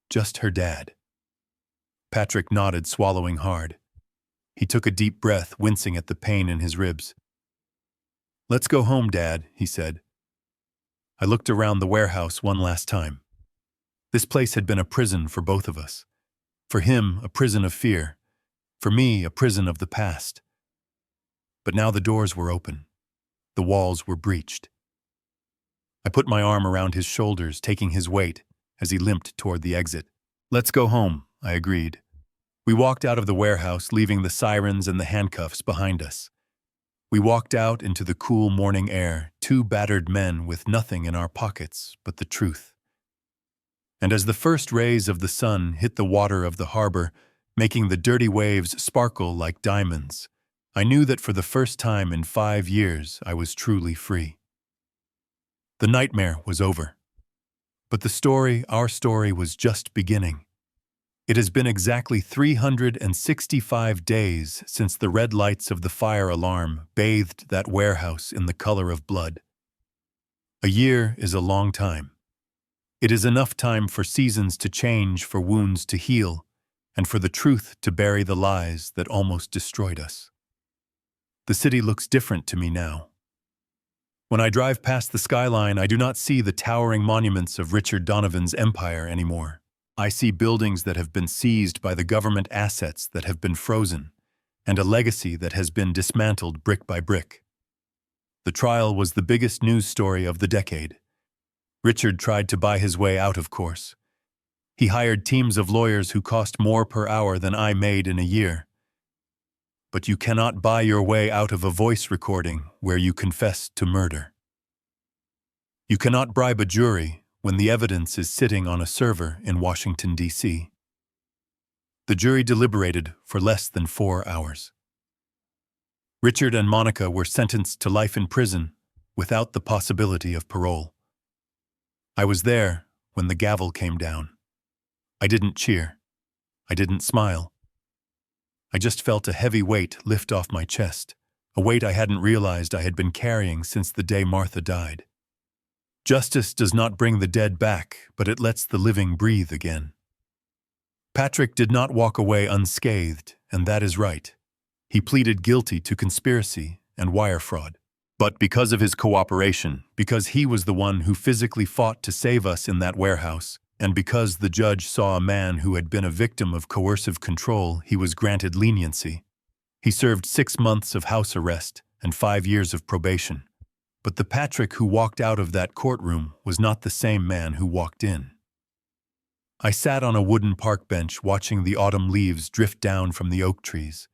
S1: Just her dad. Patrick nodded, swallowing hard. He took a deep breath, wincing at the pain in his ribs. Let's go home, Dad, he said. I looked around the warehouse one last time. This place had been a prison for both of us. For him, a prison of fear. For me, a prison of the past. But now the doors were open. The walls were breached. I put my arm around his shoulders, taking his weight, as he limped toward the exit. Let's go home, I agreed. We walked out of the warehouse, leaving the sirens and the handcuffs behind us. We walked out into the cool morning air, 2 battered men with nothing in our pockets but the truth. And as the first rays of the sun hit the water of the harbor, making the dirty waves sparkle like diamonds, I knew that for the first time in 5 years I was truly free. The nightmare was over. But the story, our story, was just beginning. It has been exactly 365 days since the red lights of the fire alarm bathed that warehouse in the color of blood. A year is a long time. It is enough time for seasons to change, for wounds to heal, and for the truth to bury the lies that almost destroyed us. The city looks different to me now. When I drive past the skyline, I do not see the towering monuments of Richard Donovan's empire anymore. I see buildings that have been seized by the government, assets that have been frozen, and a legacy that has been dismantled brick by brick. The trial was the biggest news story of the decade. Richard tried to buy his way out, of course. He hired teams of lawyers who cost more per hour than I made in a year. But you cannot buy your way out of a voice recording where you confess to murder. You cannot bribe a jury when the evidence is sitting on a server in Washington, D.C. The jury deliberated for less than 4 hours. Richard and Monica were sentenced to life in prison without the possibility of parole. I was there when the gavel came down. I didn't cheer. I didn't smile. I just felt a heavy weight lift off my chest, a weight I hadn't realized I had been carrying since the day Martha died. Justice does not bring the dead back, but it lets the living breathe again. Patrick did not walk away unscathed, and that is right. He pleaded guilty to conspiracy and wire fraud. But because of his cooperation, because he was the one who physically fought to save us in that warehouse, and because the judge saw a man who had been a victim of coercive control, he was granted leniency. He served 6 months of house arrest and 5 years of probation. But the Patrick who walked out of that courtroom was not the same man who walked in. I sat on a wooden park bench watching the autumn leaves drift down from the oak trees.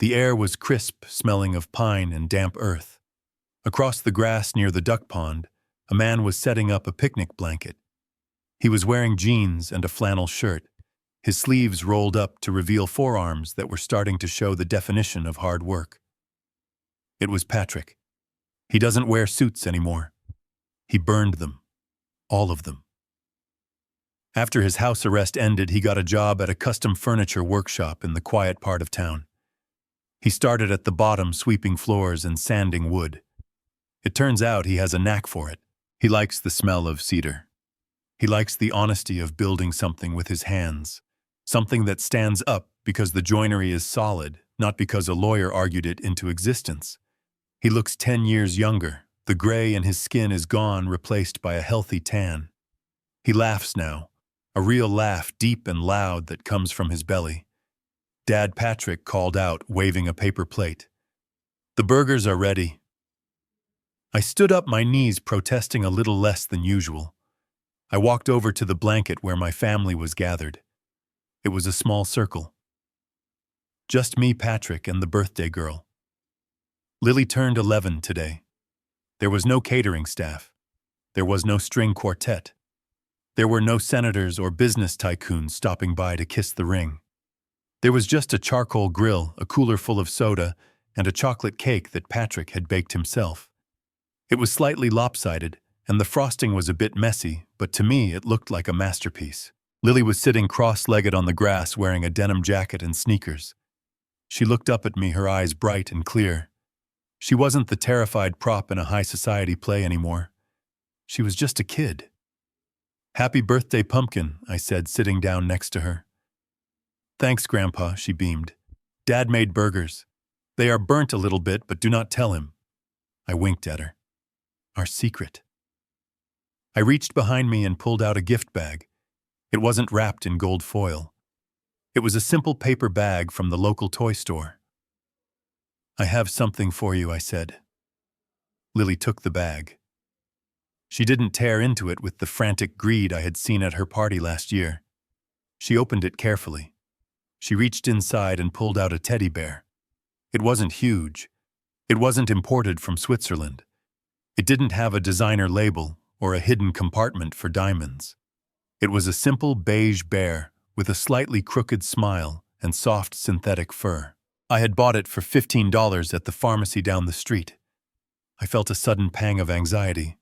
S1: The air was crisp, smelling of pine and damp earth. Across the grass near the duck pond, a man was setting up a picnic blanket. He was wearing jeans and a flannel shirt, his sleeves rolled up to reveal forearms that were starting to show the definition of hard work. It was Patrick. He doesn't wear suits anymore. He burned them. All of them. After his house arrest ended, he got a job at a custom furniture workshop in the quiet part of town. He started at the bottom, sweeping floors and sanding wood. It turns out he has a knack for it. He likes the smell of cedar. He likes the honesty of building something with his hands, something that stands up because the joinery is solid, not because a lawyer argued it into existence. He looks 10 years younger. The gray in his skin is gone, replaced by a healthy tan. He laughs now, a real laugh, deep and loud, that comes from his belly. Dad Patrick called out, waving a paper plate. "The burgers are ready." I stood up, my knees protesting a little less than usual. I walked over to the blanket where my family was gathered. It was a small circle. Just me, Patrick, and the birthday girl. Lily turned 11 today. There was no catering staff. There was no string quartet. There were no senators or business tycoons stopping by to kiss the ring. There was just a charcoal grill, a cooler full of soda, and a chocolate cake that Patrick had baked himself. It was slightly lopsided, and the frosting was a bit messy, but to me it looked like a masterpiece. Lily was sitting cross-legged on the grass wearing a denim jacket and sneakers. She looked up at me, her eyes bright and clear. She wasn't the terrified prop in a high society play anymore. She was just a kid. "Happy birthday, Pumpkin," I said, sitting down next to her. "Thanks, Grandpa," she beamed. "Dad made burgers. They are burnt a little bit, but do not tell him." I winked at her. Our secret. I reached behind me and pulled out a gift bag. It wasn't wrapped in gold foil. It was a simple paper bag from the local toy store. "I have something for you," I said. Lily took the bag. She didn't tear into it with the frantic greed I had seen at her party last year. She opened it carefully. She reached inside and pulled out a teddy bear. It wasn't huge. It wasn't imported from Switzerland. It didn't have a designer label or a hidden compartment for diamonds. It was a simple beige bear with a slightly crooked smile and soft synthetic fur. I had bought it for $15 at the pharmacy down the street. I felt a sudden pang of anxiety.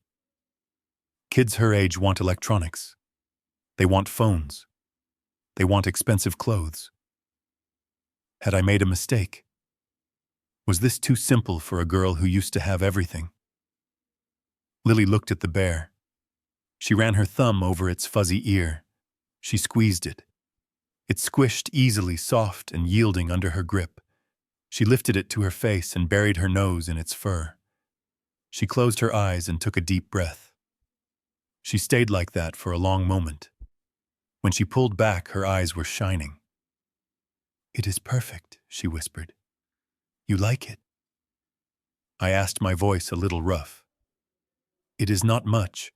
S1: Kids her age want electronics. They want phones. They want expensive clothes. Had I made a mistake? Was this too simple for a girl who used to have everything? Lily looked at the bear. She ran her thumb over its fuzzy ear. She squeezed it. It squished easily, soft and yielding under her grip. She lifted it to her face and buried her nose in its fur. She closed her eyes and took a deep breath. She stayed like that for a long moment. When she pulled back, her eyes were shining. "It is perfect," she whispered. "You like it?" I asked, my voice a little rough. "It is not much.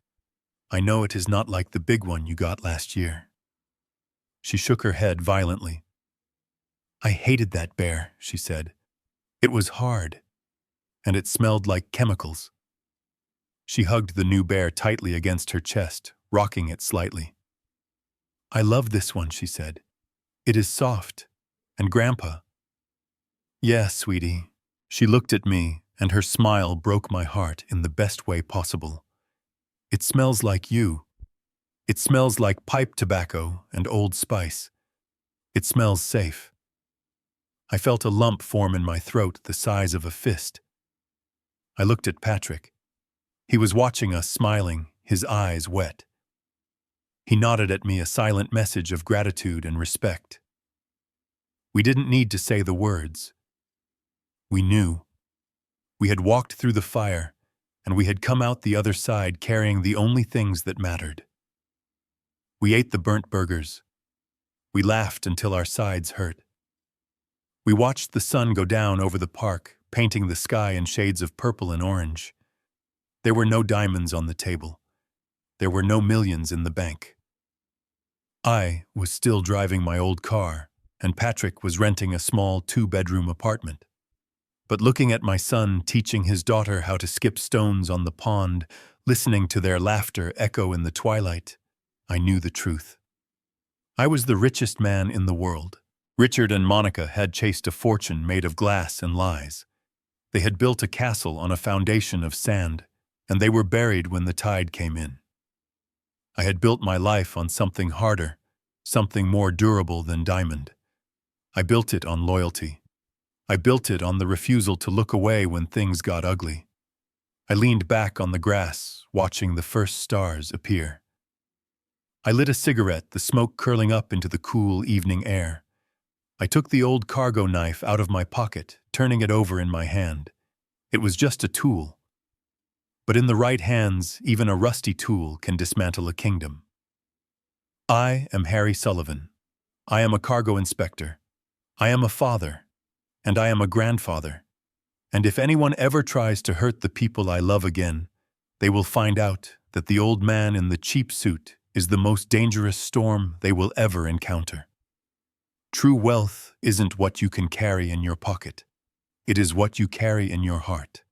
S1: I know it is not like the big one you got last year." She shook her head violently. "I hated that bear," she said. "It was hard, and it smelled like chemicals." She hugged the new bear tightly against her chest, rocking it slightly. "I love this one," she said. "It is soft. And Grandpa?" "Yes, sweetie." She looked at me, and her smile broke my heart in the best way possible. "It smells like you. It smells like pipe tobacco and Old Spice. It smells safe." I felt a lump form in my throat the size of a fist. I looked at Patrick. He was watching us, smiling, his eyes wet. He nodded at me, a silent message of gratitude and respect. We didn't need to say the words. We knew. We had walked through the fire, and we had come out the other side carrying the only things that mattered. We ate the burnt burgers. We laughed until our sides hurt. We watched the sun go down over the park, painting the sky in shades of purple and orange. There were no diamonds on the table. There were no millions in the bank. I was still driving my old car, and Patrick was renting a small 2-bedroom apartment. But looking at my son teaching his daughter how to skip stones on the pond, listening to their laughter echo in the twilight, I knew the truth. I was the richest man in the world. Richard and Monica had chased a fortune made of glass and lies. They had built a castle on a foundation of sand, and they were buried when the tide came in. I had built my life on something harder, something more durable than diamond. I built it on loyalty. I built it on the refusal to look away when things got ugly. I leaned back on the grass, watching the first stars appear. I lit a cigarette, the smoke curling up into the cool evening air. I took the old cargo knife out of my pocket, turning it over in my hand. It was just a tool. But in the right hands, even a rusty tool can dismantle a kingdom. I am Harry Sullivan. I am a cargo inspector. I am a father. And I am a grandfather. And if anyone ever tries to hurt the people I love again, they will find out that the old man in the cheap suit is the most dangerous storm they will ever encounter. True wealth isn't what you can carry in your pocket. It is what you carry in your heart.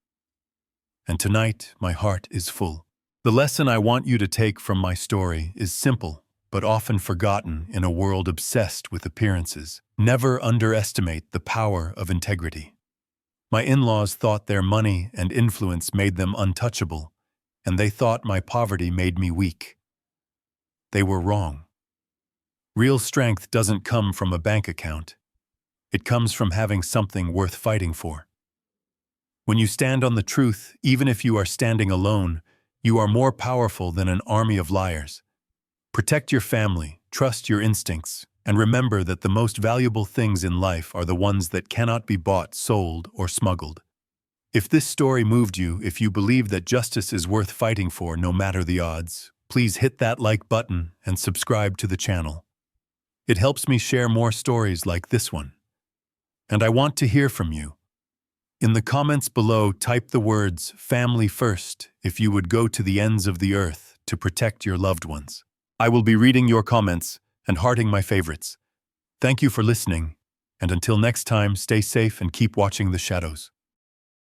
S1: And tonight, my heart is full. The lesson I want you to take from my story is simple, but often forgotten in a world obsessed with appearances. Never underestimate the power of integrity. My in-laws thought their money and influence made them untouchable, and they thought my poverty made me weak. They were wrong. Real strength doesn't come from a bank account. It comes from having something worth fighting for. When you stand on the truth, even if you are standing alone, you are more powerful than an army of liars. Protect your family, trust your instincts, and remember that the most valuable things in life are the ones that cannot be bought, sold, or smuggled. If this story moved you, if you believe that justice is worth fighting for no matter the odds, please hit that like button and subscribe to the channel. It helps me share more stories like this one. And I want to hear from you. In the comments below, type the words "family first" if you would go to the ends of the earth to protect your loved ones. I will be reading your comments and hearting my favorites. Thank you for listening, and until next time, stay safe and keep watching the shadows.